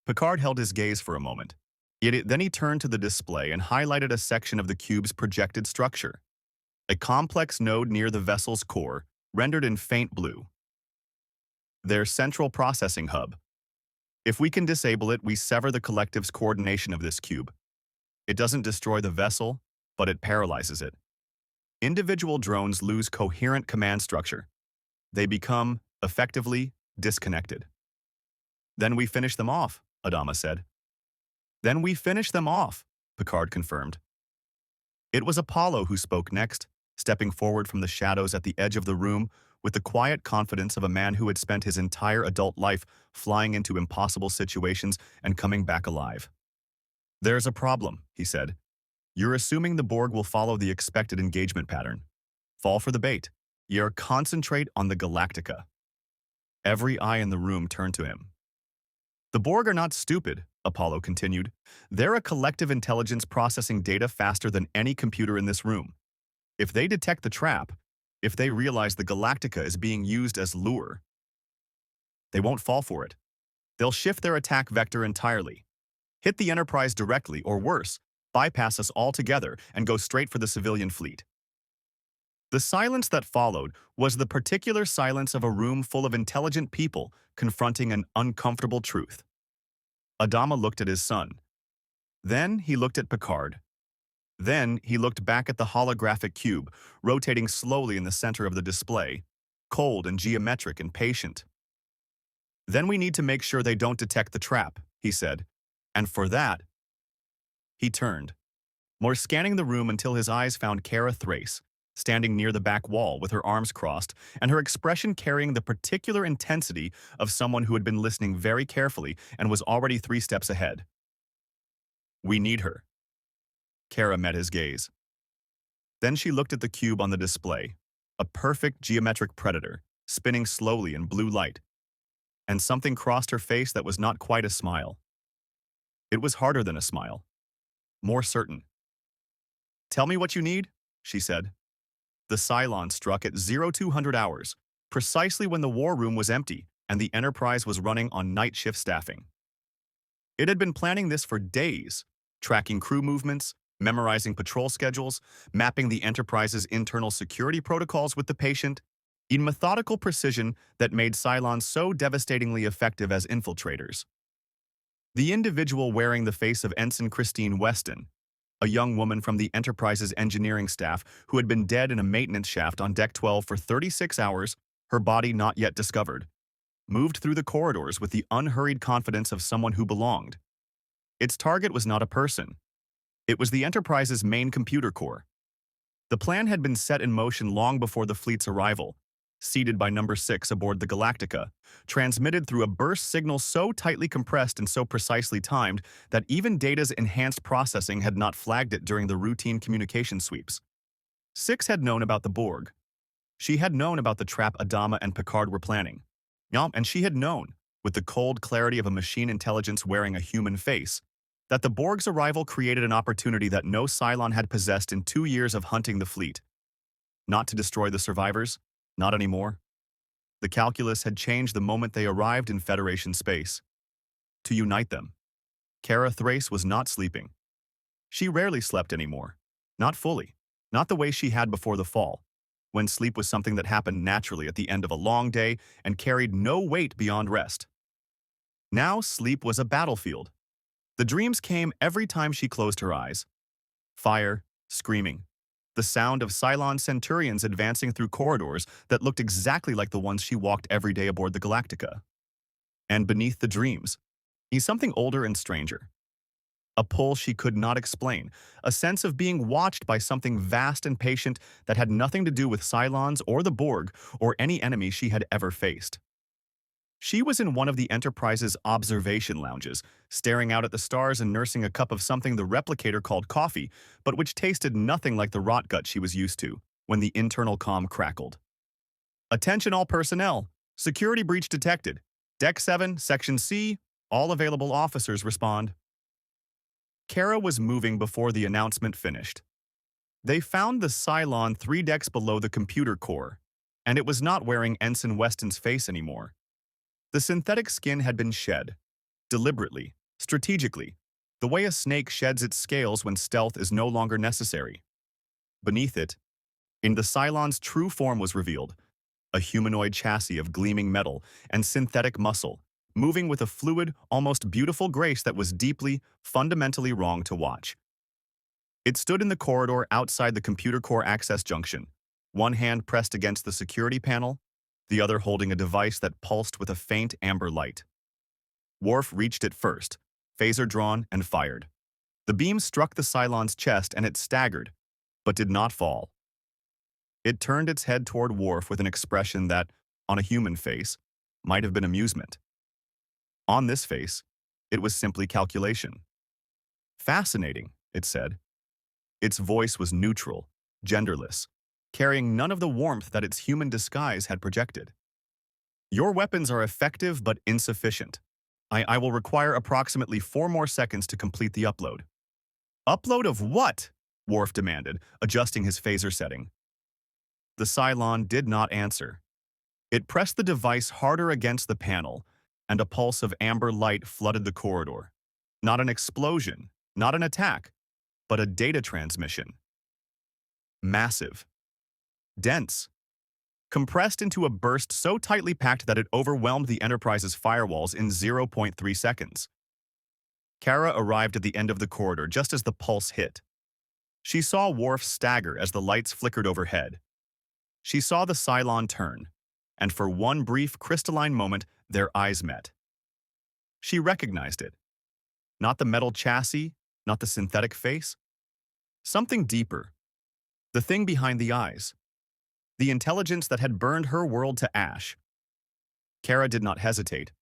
Picard held his gaze for a moment. Then he turned to the display and highlighted a section of the cube's projected structure. A complex node near the vessel's core, rendered in faint blue. Their central processing hub. If we can disable it, we sever the collective's coordination of this cube. It doesn't destroy the vessel, but it paralyzes it. Individual drones lose coherent command structure. They become, effectively, disconnected. Then we finish them off, Adama said. Then we finish them off, Picard confirmed. It was Apollo who spoke next, stepping forward from the shadows at the edge of the room with the quiet confidence of a man who had spent his entire adult life flying into impossible situations and coming back alive. There's a problem, he said. You're assuming the Borg will follow the expected engagement pattern. Fall for the bait. You're concentrate on the Galactica. Every eye in the room turned to him. The Borg are not stupid, Apollo continued. They're a collective intelligence processing data faster than any computer in this room. If they detect the trap, if they realize the Galactica is being used as lure, they won't fall for it. They'll shift their attack vector entirely. Hit the Enterprise directly, or worse, bypass us altogether and go straight for the civilian fleet. The silence that followed was the particular silence of a room full of intelligent people confronting an uncomfortable truth. Adama looked at his son. Then he looked at Picard. Then he looked back at the holographic cube, rotating slowly in the center of the display, cold and geometric and patient. Then we need to make sure they don't detect the trap, he said. And for that, he turned, more scanning the room until his eyes found Kara Thrace, standing near the back wall with her arms crossed and her expression carrying the particular intensity of someone who had been listening very carefully and was already 3 steps ahead. We need her. Kara met his gaze. Then she looked at the cube on the display, a perfect geometric predator, spinning slowly in blue light. And something crossed her face that was not quite a smile. It was harder than a smile. More certain. Tell me what you need, she said. The Cylon struck at 0200 hours, precisely when the war room was empty and the Enterprise was running on night shift staffing. It had been planning this for days, tracking crew movements, memorizing patrol schedules, mapping the Enterprise's internal security protocols with the patient, in methodical precision that made Cylon so devastatingly effective as infiltrators. The individual wearing the face of Ensign Christine Weston, a young woman from the Enterprise's engineering staff who had been dead in a maintenance shaft on Deck 12 for 36 hours, her body not yet discovered, moved through the corridors with the unhurried confidence of someone who belonged. Its target was not a person. It was the Enterprise's main computer core. The plan had been set in motion long before the fleet's arrival, seated by number 6 aboard the Galactica, transmitted through a burst signal so tightly compressed and so precisely timed that even Data's enhanced processing had not flagged it during the routine communication sweeps. 6 had known about the Borg. She had known about the trap Adama and Picard were planning. And she had known, with the cold clarity of a machine intelligence wearing a human face, that the Borg's arrival created an opportunity that no Cylon had possessed in 2 years of hunting the fleet. Not to destroy the survivors, not anymore. The calculus had changed the moment they arrived in Federation space. To unite them. Kara Thrace was not sleeping. She rarely slept anymore. Not fully. Not the way she had before the fall, when sleep was something that happened naturally at the end of a long day and carried no weight beyond rest. Now sleep was a battlefield. The dreams came every time she closed her eyes. Fire, screaming. The sound of Cylon Centurions advancing through corridors that looked exactly like the ones she walked every day aboard the Galactica. And beneath the dreams, is something older and stranger. A pull she could not explain, a sense of being watched by something vast and patient that had nothing to do with Cylons or the Borg or any enemy she had ever faced. She was in one of the Enterprise's observation lounges, staring out at the stars and nursing a cup of something the replicator called coffee, but which tasted nothing like the rot gut she was used to, when the internal comm crackled. Attention all personnel. Security breach detected. Deck 7, Section C. All available officers respond. Kara was moving before the announcement finished. They found the Cylon 3 decks below the computer core, and it was not wearing Ensign Weston's face anymore. The synthetic skin had been shed, deliberately, strategically, the way a snake sheds its scales when stealth is no longer necessary. Beneath it, in the Cylon's true form was revealed, a humanoid chassis of gleaming metal and synthetic muscle, moving with a fluid, almost beautiful grace that was deeply, fundamentally wrong to watch. It stood in the corridor outside the computer core access junction, one hand pressed against the security panel, the other holding a device that pulsed with a faint amber light. Worf reached it first, phaser drawn and fired. The beam struck the Cylon's chest and it staggered, but did not fall. It turned its head toward Worf with an expression that, on a human face, might have been amusement. On this face, it was simply calculation. Fascinating, it said. Its voice was neutral, genderless, carrying none of the warmth that its human disguise had projected. Your weapons are effective but insufficient. I will require approximately 4 more seconds to complete the upload. Upload of what? Worf demanded, adjusting his phaser setting. The Cylon did not answer. It pressed the device harder against the panel, and a pulse of amber light flooded the corridor. Not an explosion, not an attack, but a data transmission. Massive. Dense. Compressed into a burst so tightly packed that it overwhelmed the Enterprise's firewalls in 0.3 seconds. Kara arrived at the end of the corridor just as the pulse hit. She saw Worf stagger as the lights flickered overhead. She saw the Cylon turn, and for one brief crystalline moment, their eyes met. She recognized it. Not the metal chassis, not the synthetic face. Something deeper. The thing behind the eyes. The intelligence that had burned her world to ash. Kara did not hesitate.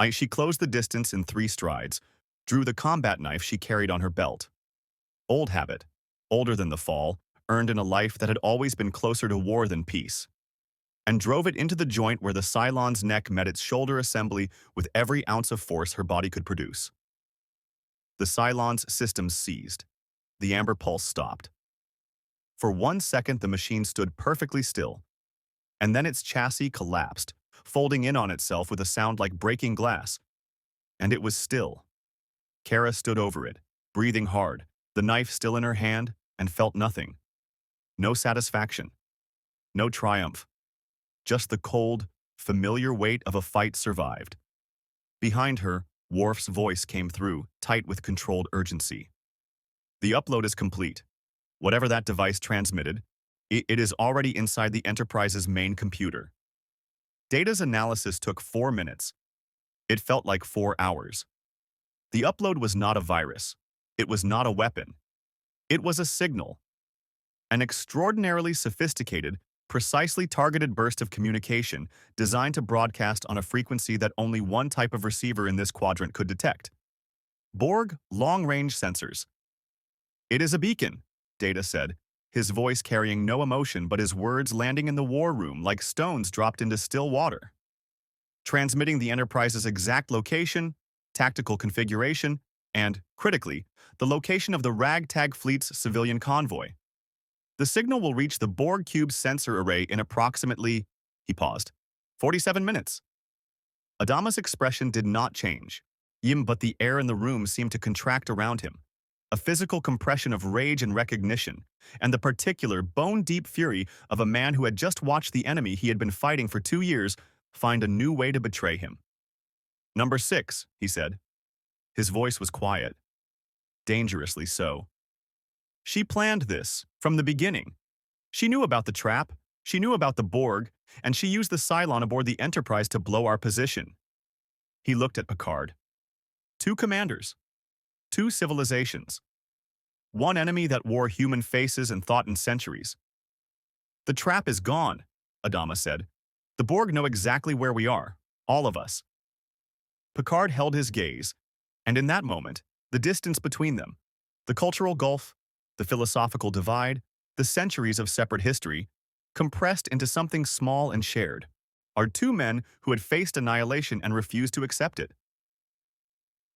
She closed the distance in 3 strides, drew the combat knife she carried on her belt. Old habit, older than the fall, earned in a life that had always been closer to war than peace, and drove it into the joint where the Cylon's neck met its shoulder assembly with every ounce of force her body could produce. The Cylon's systems seized. The amber pulse stopped. For 1 second, the machine stood perfectly still, and then its chassis collapsed, folding in on itself with a sound like breaking glass. And it was still. Kara stood over it, breathing hard, the knife still in her hand, and felt nothing. No satisfaction. No triumph. Just the cold, familiar weight of a fight survived. Behind her, Worf's voice came through, tight with controlled urgency. The upload is complete. Whatever that device transmitted, it is already inside the Enterprise's main computer. Data's analysis took 4 minutes. It felt like 4 hours. The upload was not a virus. It was not a weapon. It was a signal. An extraordinarily sophisticated, precisely targeted burst of communication designed to broadcast on a frequency that only one type of receiver in this quadrant could detect. Borg long-range sensors. It is a beacon, Data said, his voice carrying no emotion but his words landing in the war room like stones dropped into still water. Transmitting the Enterprise's exact location, tactical configuration, and, critically, the location of the ragtag fleet's civilian convoy. The signal will reach the Borg Cube's sensor array in approximately, he paused, 47 minutes. Adama's expression did not change, but the air in the room seemed to contract around him. A physical compression of rage and recognition, and the particular bone-deep fury of a man who had just watched the enemy he had been fighting for 2 years find a new way to betray him. "Number 6, he said. His voice was quiet. Dangerously so. She planned this, from the beginning. She knew about the trap, she knew about the Borg, and she used the Cylon aboard the Enterprise to blow our position. He looked at Picard. 2 commanders. 2 civilizations. One enemy that wore human faces and thought in centuries. The trap is gone, Adama said. The Borg know exactly where we are, all of us. Picard held his gaze, and in that moment, the distance between them, the cultural gulf, the philosophical divide, the centuries of separate history, compressed into something small and shared, are 2 men who had faced annihilation and refused to accept it.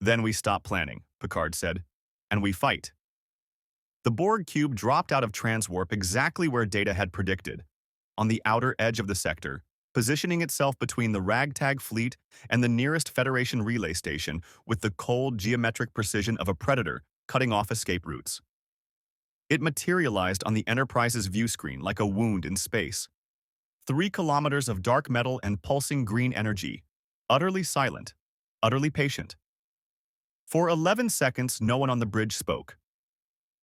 Then we stopped planning, Picard said, and we fight. The Borg cube dropped out of transwarp exactly where Data had predicted, on the outer edge of the sector, positioning itself between the ragtag fleet and the nearest Federation relay station with the cold geometric precision of a predator cutting off escape routes. It materialized on the Enterprise's view screen like a wound in space. 3 kilometers of dark metal and pulsing green energy, utterly silent, utterly patient. For 11 seconds, no one on the bridge spoke.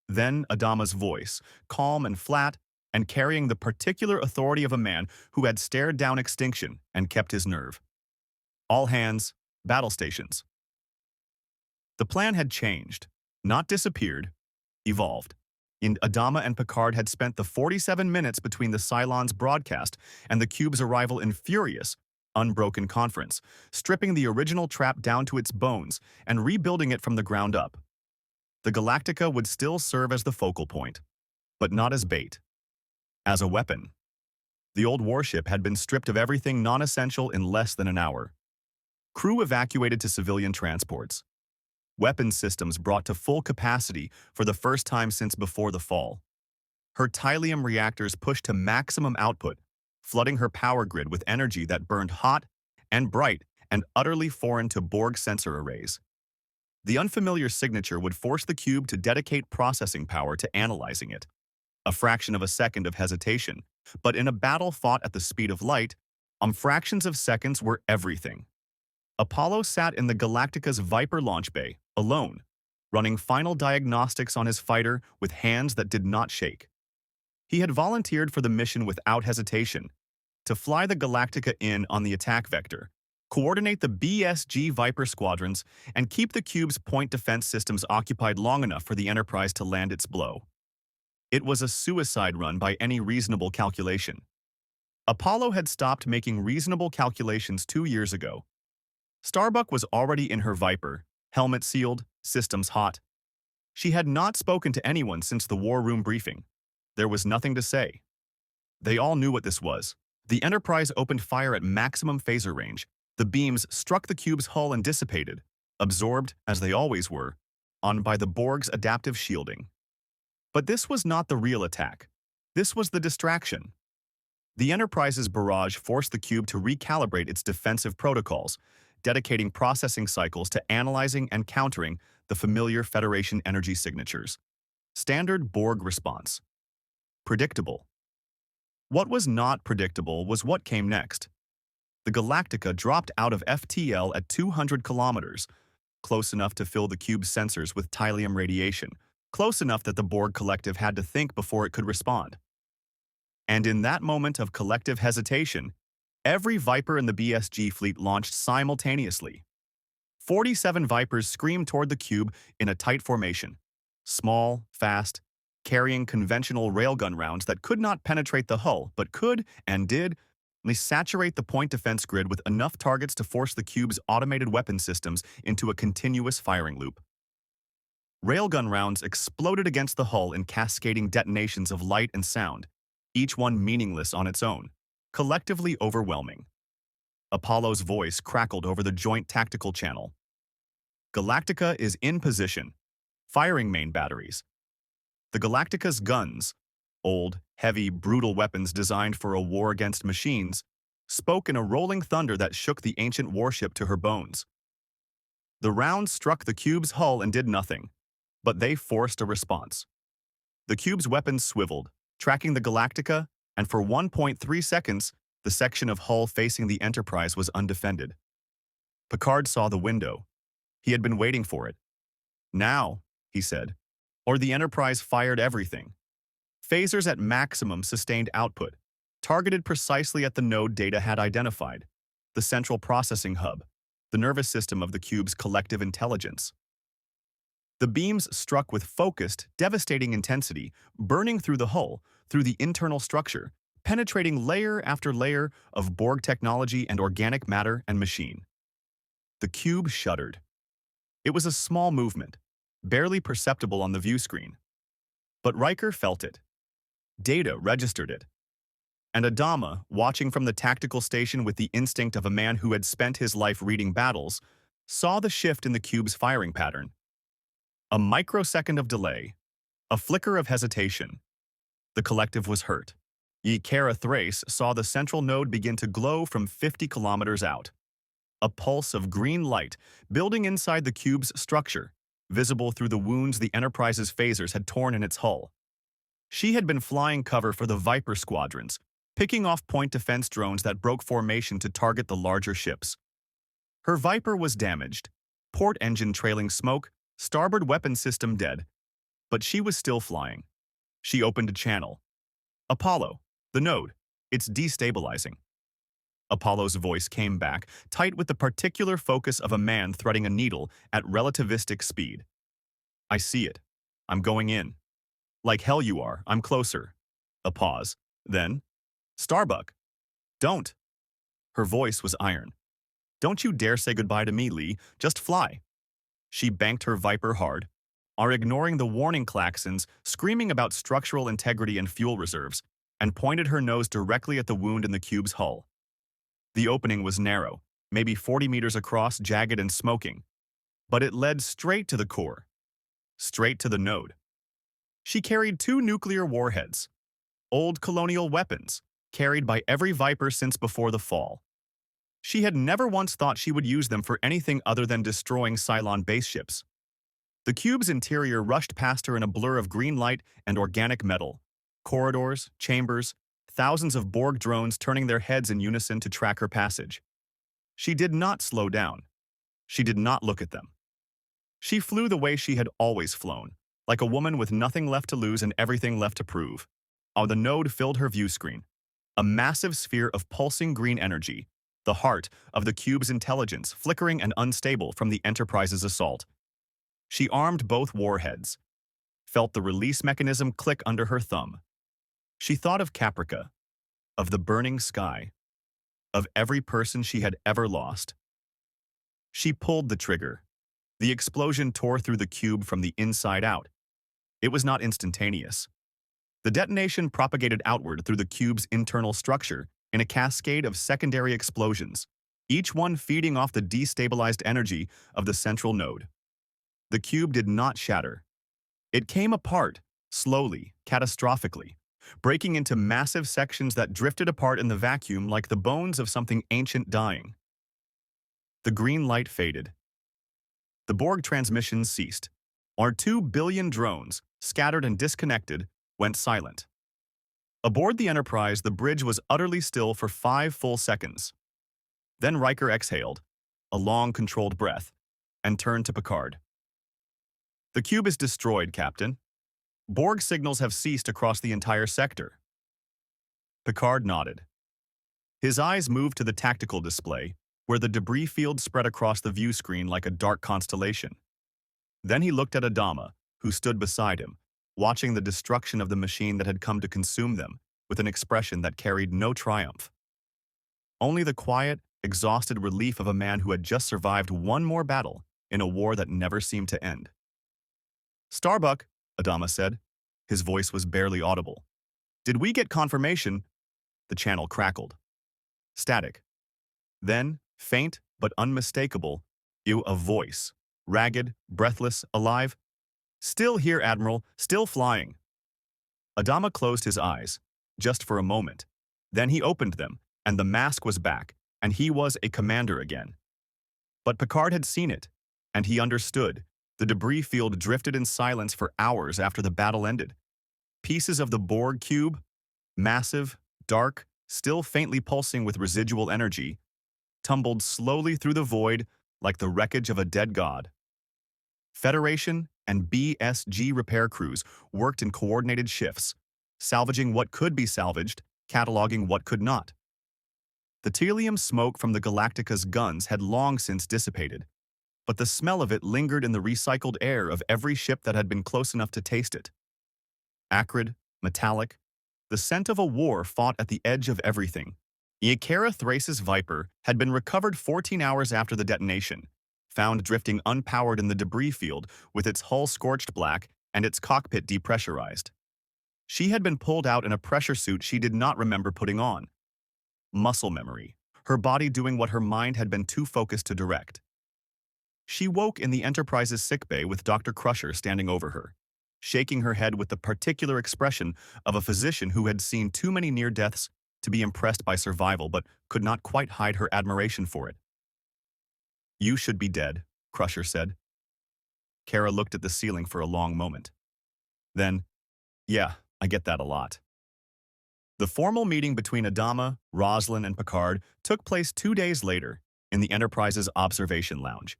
Then Adama's voice, calm and flat, and carrying the particular authority of a man who had stared down extinction and kept his nerve. All hands, battle stations. The plan had changed, not disappeared, evolved. And Adama and Picard had spent the 47 minutes between the Cylon's broadcast and the cube's arrival in furious, unbroken conference, stripping the original trap down to its bones and rebuilding it from the ground up. The Galactica would still serve as the focal point, but not as bait. As a weapon. The old warship had been stripped of everything non-essential in less than an hour. Crew evacuated to civilian transports. Weapons systems brought to full capacity for the first time since before the fall. Her Tylium reactors pushed to maximum output, flooding her power grid with energy that burned hot and bright and utterly foreign to Borg sensor arrays. The unfamiliar signature would force the cube to dedicate processing power to analyzing it. A fraction of a second of hesitation, but in a battle fought at the speed of light, fractions of seconds were everything. Apollo sat in the Galactica's Viper launch bay, alone, running final diagnostics on his fighter with hands that did not shake. He had volunteered for the mission without hesitation, to fly the Galactica in on the attack vector, coordinate the BSG Viper squadrons, and keep the cube's point defense systems occupied long enough for the Enterprise to land its blow. It was a suicide run by any reasonable calculation. Apollo had stopped making reasonable calculations 2 years ago. Starbuck was already in her Viper, helmet sealed, systems hot. She had not spoken to anyone since the war room briefing. There was nothing to say. They all knew what this was. The Enterprise opened fire at maximum phaser range. The beams struck the cube's hull and dissipated, absorbed, as they always were, by the Borg's adaptive shielding. But this was not the real attack. This was the distraction. The Enterprise's barrage forced the cube to recalibrate its defensive protocols, dedicating processing cycles to analyzing and countering the familiar Federation energy signatures. Standard Borg response. Predictable. What was not predictable was what came next. The Galactica dropped out of FTL at 200 kilometers, close enough to fill the cube's sensors with Tylium radiation, close enough that the Borg collective had to think before it could respond. And in that moment of collective hesitation, every Viper in the BSG fleet launched simultaneously. 47 Vipers screamed toward the cube in a tight formation, small, fast, carrying conventional railgun rounds that could not penetrate the hull but could, and did, saturate the point defense grid with enough targets to force the cube's automated weapon systems into a continuous firing loop. Railgun rounds exploded against the hull in cascading detonations of light and sound, each one meaningless on its own, collectively overwhelming. Apollo's voice crackled over the joint tactical channel. Galactica is in position, firing main batteries. The Galactica's guns, old, heavy, brutal weapons designed for a war against machines, spoke in a rolling thunder that shook the ancient warship to her bones. The rounds struck the cube's hull and did nothing, but they forced a response. The cube's weapons swiveled, tracking the Galactica, and for 1.3 seconds, the section of hull facing the Enterprise was undefended. Picard saw the window. He had been waiting for it. Now, he said, or the Enterprise fired everything. Phasers at maximum sustained output, targeted precisely at the node Data had identified, the central processing hub, the nervous system of the cube's collective intelligence. The beams struck with focused, devastating intensity, burning through the hull, through the internal structure, penetrating layer after layer of Borg technology and organic matter and machine. The cube shuddered. It was a small movement, barely perceptible on the view screen. But Riker felt it. Data registered it. And Adama, watching from the tactical station with the instinct of a man who had spent his life reading battles, saw the shift in the cube's firing pattern. A microsecond of delay, a flicker of hesitation. The collective was hurt. Yikara Thrace saw the central node begin to glow from 50 kilometers out. A pulse of green light building inside the cube's structure, visible through the wounds the Enterprise's phasers had torn in its hull. She had been flying cover for the Viper squadrons, picking off point defense drones that broke formation to target the larger ships. Her Viper was damaged, port engine trailing smoke, starboard weapon system dead, but she was still flying. She opened a channel. Apollo, the node, it's destabilizing. Apollo's voice came back, tight with the particular focus of a man threading a needle at relativistic speed. I see it. I'm going in. Like hell you are, I'm closer. A pause. Then, Starbuck. Don't. Her voice was iron. Don't you dare say goodbye to me, Lee. Just fly. She banked her Viper hard, ignoring the warning klaxons, screaming about structural integrity and fuel reserves, and pointed her nose directly at the wound in the cube's hull. The opening was narrow, maybe 40 meters across, jagged and smoking, but it led straight to the core, straight to the node. She carried 2 nuclear warheads, old colonial weapons, carried by every Viper since before the fall. She had never once thought she would use them for anything other than destroying Cylon base ships. The cube's interior rushed past her in a blur of green light and organic metal. Corridors, chambers, thousands of Borg drones turning their heads in unison to track her passage. She did not slow down. She did not look at them. She flew the way she had always flown, like a woman with nothing left to lose and everything left to prove. The node filled her view screen, a massive sphere of pulsing green energy, the heart of the cube's intelligence, flickering and unstable from the Enterprise's assault. She armed both warheads, felt the release mechanism click under her thumb. She thought of Caprica, of the burning sky, of every person she had ever lost. She pulled the trigger. The explosion tore through the cube from the inside out. It was not instantaneous. The detonation propagated outward through the cube's internal structure in a cascade of secondary explosions, each one feeding off the destabilized energy of the central node. The cube did not shatter. It came apart, slowly, catastrophically, breaking into massive sections that drifted apart in the vacuum like the bones of something ancient dying. The green light faded. The Borg transmissions ceased. Our 2 billion drones, scattered and disconnected, went silent. Aboard the Enterprise, the bridge was utterly still for 5 full seconds. Then Riker exhaled, a long, controlled breath, and turned to Picard. The cube is destroyed, Captain. Borg signals have ceased across the entire sector. Picard nodded. His eyes moved to the tactical display, where the debris field spread across the view screen like a dark constellation. Then he looked at Adama, who stood beside him, watching the destruction of the machine that had come to consume them, with an expression that carried no triumph. Only the quiet, exhausted relief of a man who had just survived one more battle in a war that never seemed to end. Starbuck, Adama said. His voice was barely audible. Did we get confirmation? The channel crackled. Static. Then, faint but unmistakable, a voice. Ragged, breathless, alive. Still here, Admiral, still flying. Adama closed his eyes, just for a moment. Then he opened them, and the mask was back, and he was a commander again. But Picard had seen it, and he understood. The debris field drifted in silence for hours after the battle ended. Pieces of the Borg cube, massive, dark, still faintly pulsing with residual energy, tumbled slowly through the void like the wreckage of a dead god. Federation and BSG repair crews worked in coordinated shifts, salvaging what could be salvaged, cataloging what could not. The telium smoke from the Galactica's guns had long since dissipated, but the smell of it lingered in the recycled air of every ship that had been close enough to taste it. Acrid, metallic, the scent of a war fought at the edge of everything. Yikara Thrace's Viper had been recovered 14 hours after the detonation, found drifting unpowered in the debris field with its hull scorched black and its cockpit depressurized. She had been pulled out in a pressure suit she did not remember putting on. Muscle memory, her body doing what her mind had been too focused to direct. She woke in the Enterprise's sickbay with Dr. Crusher standing over her, shaking her head with the particular expression of a physician who had seen too many near deaths to be impressed by survival but could not quite hide her admiration for it. "You should be dead," Crusher said. Kara looked at the ceiling for a long moment. Then, "Yeah, I get that a lot." The formal meeting between Adama, Roslin, and Picard took place 2 days later in the Enterprise's observation lounge.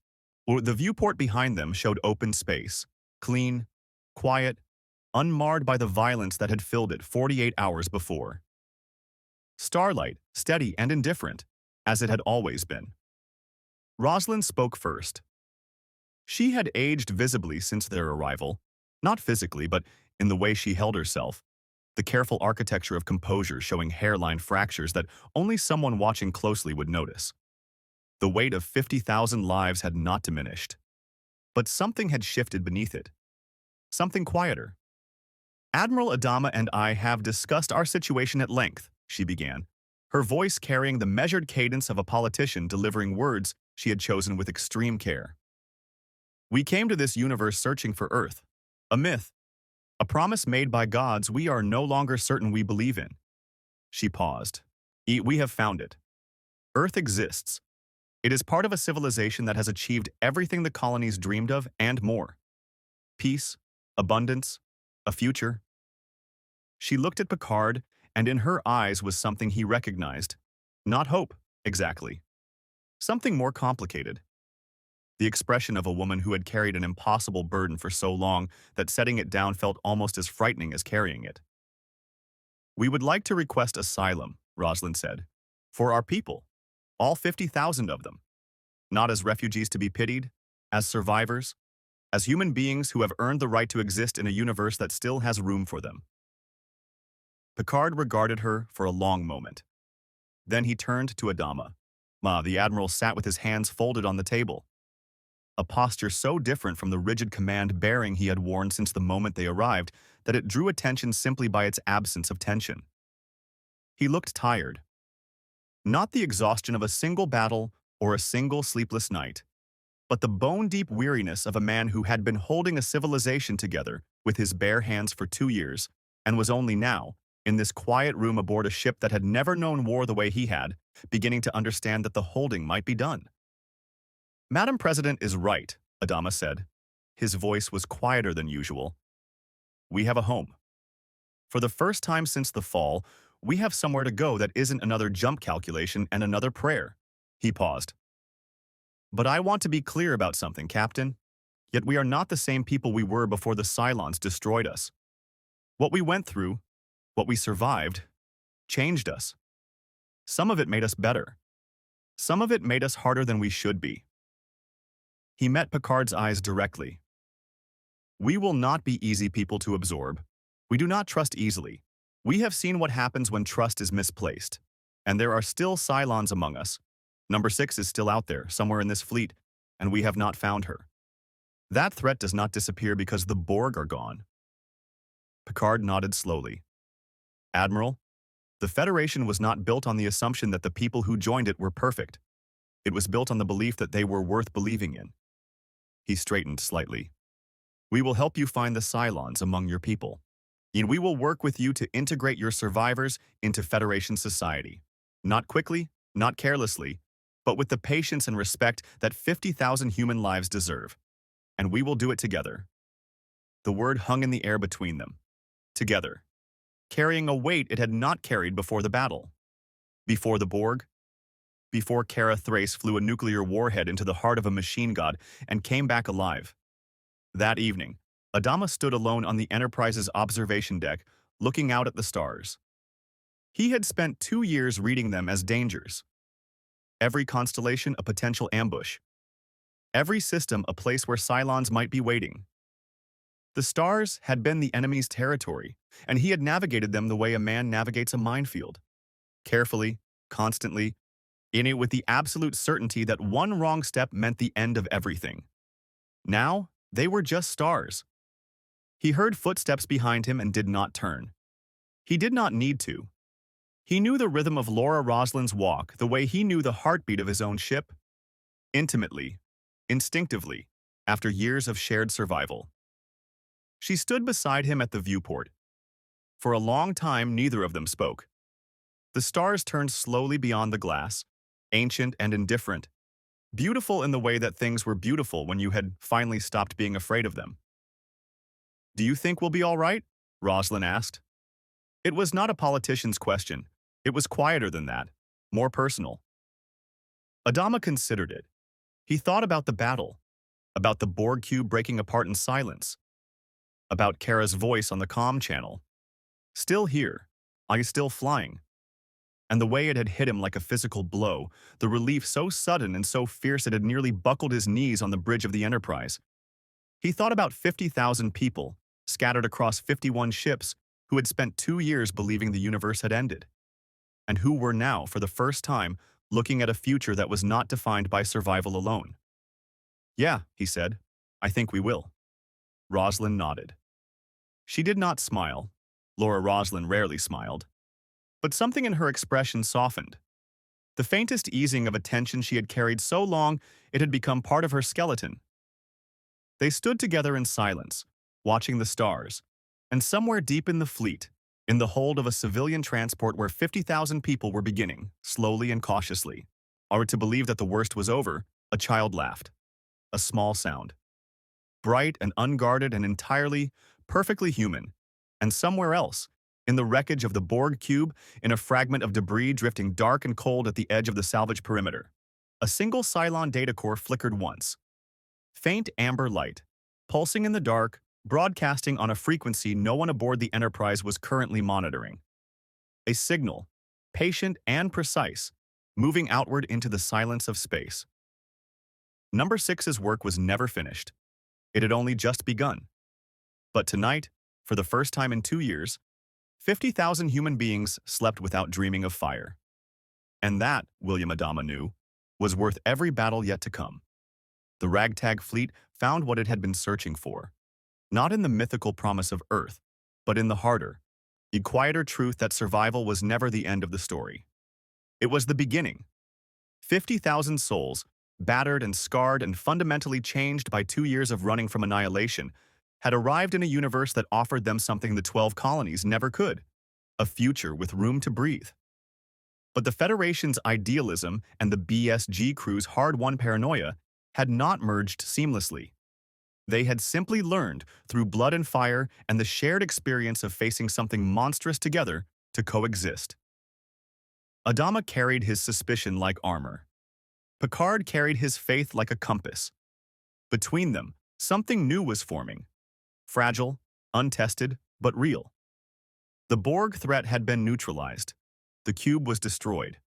The viewport behind them showed open space, clean, quiet, unmarred by the violence that had filled it 48 hours before. Starlight, steady and indifferent, as it had always been. Roslin spoke first. She had aged visibly since their arrival, not physically, but in the way she held herself, the careful architecture of composure showing hairline fractures that only someone watching closely would notice. The weight of 50,000 lives had not diminished, but something had shifted beneath it. Something quieter. "Admiral Adama and I have discussed our situation at length," she began, her voice carrying the measured cadence of a politician delivering words she had chosen with extreme care. "We came to this universe searching for Earth, a myth, a promise made by gods we are no longer certain we believe in." She paused. "We have found it. Earth exists. It is part of a civilization that has achieved everything the colonies dreamed of and more. Peace, abundance, a future." She looked at Picard, and in her eyes was something he recognized. Not hope, exactly. Something more complicated. The expression of a woman who had carried an impossible burden for so long that setting it down felt almost as frightening as carrying it. "We would like to request asylum," Roslin said, "for our people, all 50,000 of them. Not as refugees to be pitied, as survivors, as human beings who have earned the right to exist in a universe that still has room for them." Picard regarded her for a long moment. Then he turned to Adama. The Admiral sat with his hands folded on the table, a posture so different from the rigid command bearing he had worn since the moment they arrived that it drew attention simply by its absence of tension. He looked tired. Not the exhaustion of a single battle or a single sleepless night, but the bone-deep weariness of a man who had been holding a civilization together with his bare hands for 2 years and was only now, in this quiet room aboard a ship that had never known war the way he had, beginning to understand that the holding might be done. "Madam President is right," Adama said. His voice was quieter than usual. "We have a home. For the first time since the fall, we have somewhere to go that isn't another jump calculation and another prayer." He paused. "But I want to be clear about something, Captain. Yet we are not the same people we were before the Cylons destroyed us. What we went through, what we survived, changed us. Some of it made us better. Some of it made us harder than we should be." He met Picard's eyes directly. "We will not be easy people to absorb. We do not trust easily. We have seen what happens when trust is misplaced. And there are still Cylons among us. Number 6 is still out there, somewhere in this fleet, and we have not found her. That threat does not disappear because the Borg are gone." Picard nodded slowly. "Admiral, the Federation was not built on the assumption that the people who joined it were perfect. It was built on the belief that they were worth believing in." He straightened slightly. "We will help you find the Cylons among your people. And we will work with you to integrate your survivors into Federation society. Not quickly, not carelessly, but with the patience and respect that 50,000 human lives deserve. And we will do it together." The word hung in the air between them. Together. Carrying a weight it had not carried before the battle. Before the Borg. Before Kara Thrace flew a nuclear warhead into the heart of a machine god and came back alive. That evening, Adama stood alone on the Enterprise's observation deck, looking out at the stars. He had spent 2 years reading them as dangers. Every constellation a potential ambush. Every system a place where Cylons might be waiting. The stars had been the enemy's territory, and he had navigated them the way a man navigates a minefield. Carefully, constantly, in it with the absolute certainty that one wrong step meant the end of everything. Now, they were just stars. He heard footsteps behind him and did not turn. He did not need to. He knew the rhythm of Laura Roslin's walk the way he knew the heartbeat of his own ship. Intimately, instinctively, after years of shared survival. She stood beside him at the viewport. For a long time, neither of them spoke. The stars turned slowly beyond the glass, ancient and indifferent, beautiful in the way that things were beautiful when you had finally stopped being afraid of them. "Do you think we'll be all right?" Roslin asked. It was not a politician's question. It was quieter than that, more personal. Adama considered it. He thought about the battle, about the Borg cube breaking apart in silence, about Kara's voice on the comm channel. "Still here. Are you still flying?" And the way it had hit him like a physical blow, the relief so sudden and so fierce it had nearly buckled his knees on the bridge of the Enterprise. He thought about 50,000 people, scattered across 51 ships, who had spent 2 years believing the universe had ended, and who were now, for the first time, looking at a future that was not defined by survival alone. "Yeah," he said, "I think we will." Roslin nodded. She did not smile. Laura Roslin rarely smiled. But something in her expression softened. The faintest easing of a tension she had carried so long it had become part of her skeleton. They stood together in silence, watching the stars, and somewhere deep in the fleet, in the hold of a civilian transport where 50,000 people were beginning, slowly and cautiously, or to believe that the worst was over, a child laughed. A small sound. Bright and unguarded and entirely, perfectly human. And somewhere else, in the wreckage of the Borg cube, in a fragment of debris drifting dark and cold at the edge of the salvage perimeter, a single Cylon data core flickered once. Faint amber light, pulsing in the dark, broadcasting on a frequency no one aboard the Enterprise was currently monitoring. A signal, patient and precise, moving outward into the silence of space. Number 6's work was never finished. It had only just begun. But tonight, for the first time in 2 years, 50,000 human beings slept without dreaming of fire. And that, William Adama knew, was worth every battle yet to come. The ragtag fleet found what it had been searching for, not in the mythical promise of Earth, but in the harder, the quieter truth that survival was never the end of the story. It was the beginning. 50,000 souls, battered and scarred and fundamentally changed by 2 years of running from annihilation, had arrived in a universe that offered them something the 12 colonies never could, a future with room to breathe. But the Federation's idealism and the BSG crew's hard-won paranoia had not merged seamlessly. They had simply learned, through blood and fire and the shared experience of facing something monstrous together, to coexist. Adama carried his suspicion like armor. Picard carried his faith like a compass. Between them, something new was forming. Fragile, untested, but real. The Borg threat had been neutralized. The cube was destroyed.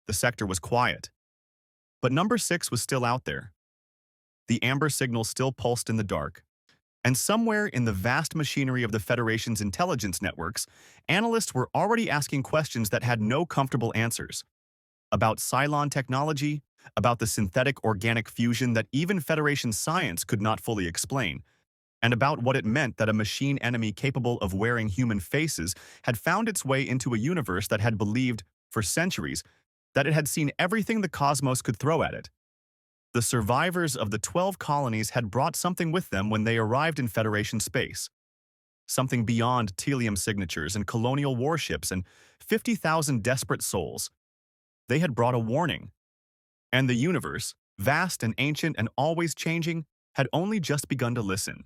The sector was quiet. But number 6 was still out there. The amber signal still pulsed in the dark. And somewhere in the vast machinery of the Federation's intelligence networks, analysts were already asking questions that had no comfortable answers. About Cylon technology, about the synthetic organic fusion that even Federation science could not fully explain, and about what it meant that a machine enemy capable of wearing human faces had found its way into a universe that had believed, for centuries, that it had seen everything the cosmos could throw at it. The survivors of the 12 colonies had brought something with them when they arrived in Federation space. Something beyond telium signatures and colonial warships and 50,000 desperate souls. They had brought a warning. And the universe, vast and ancient and always changing, had only just begun to listen.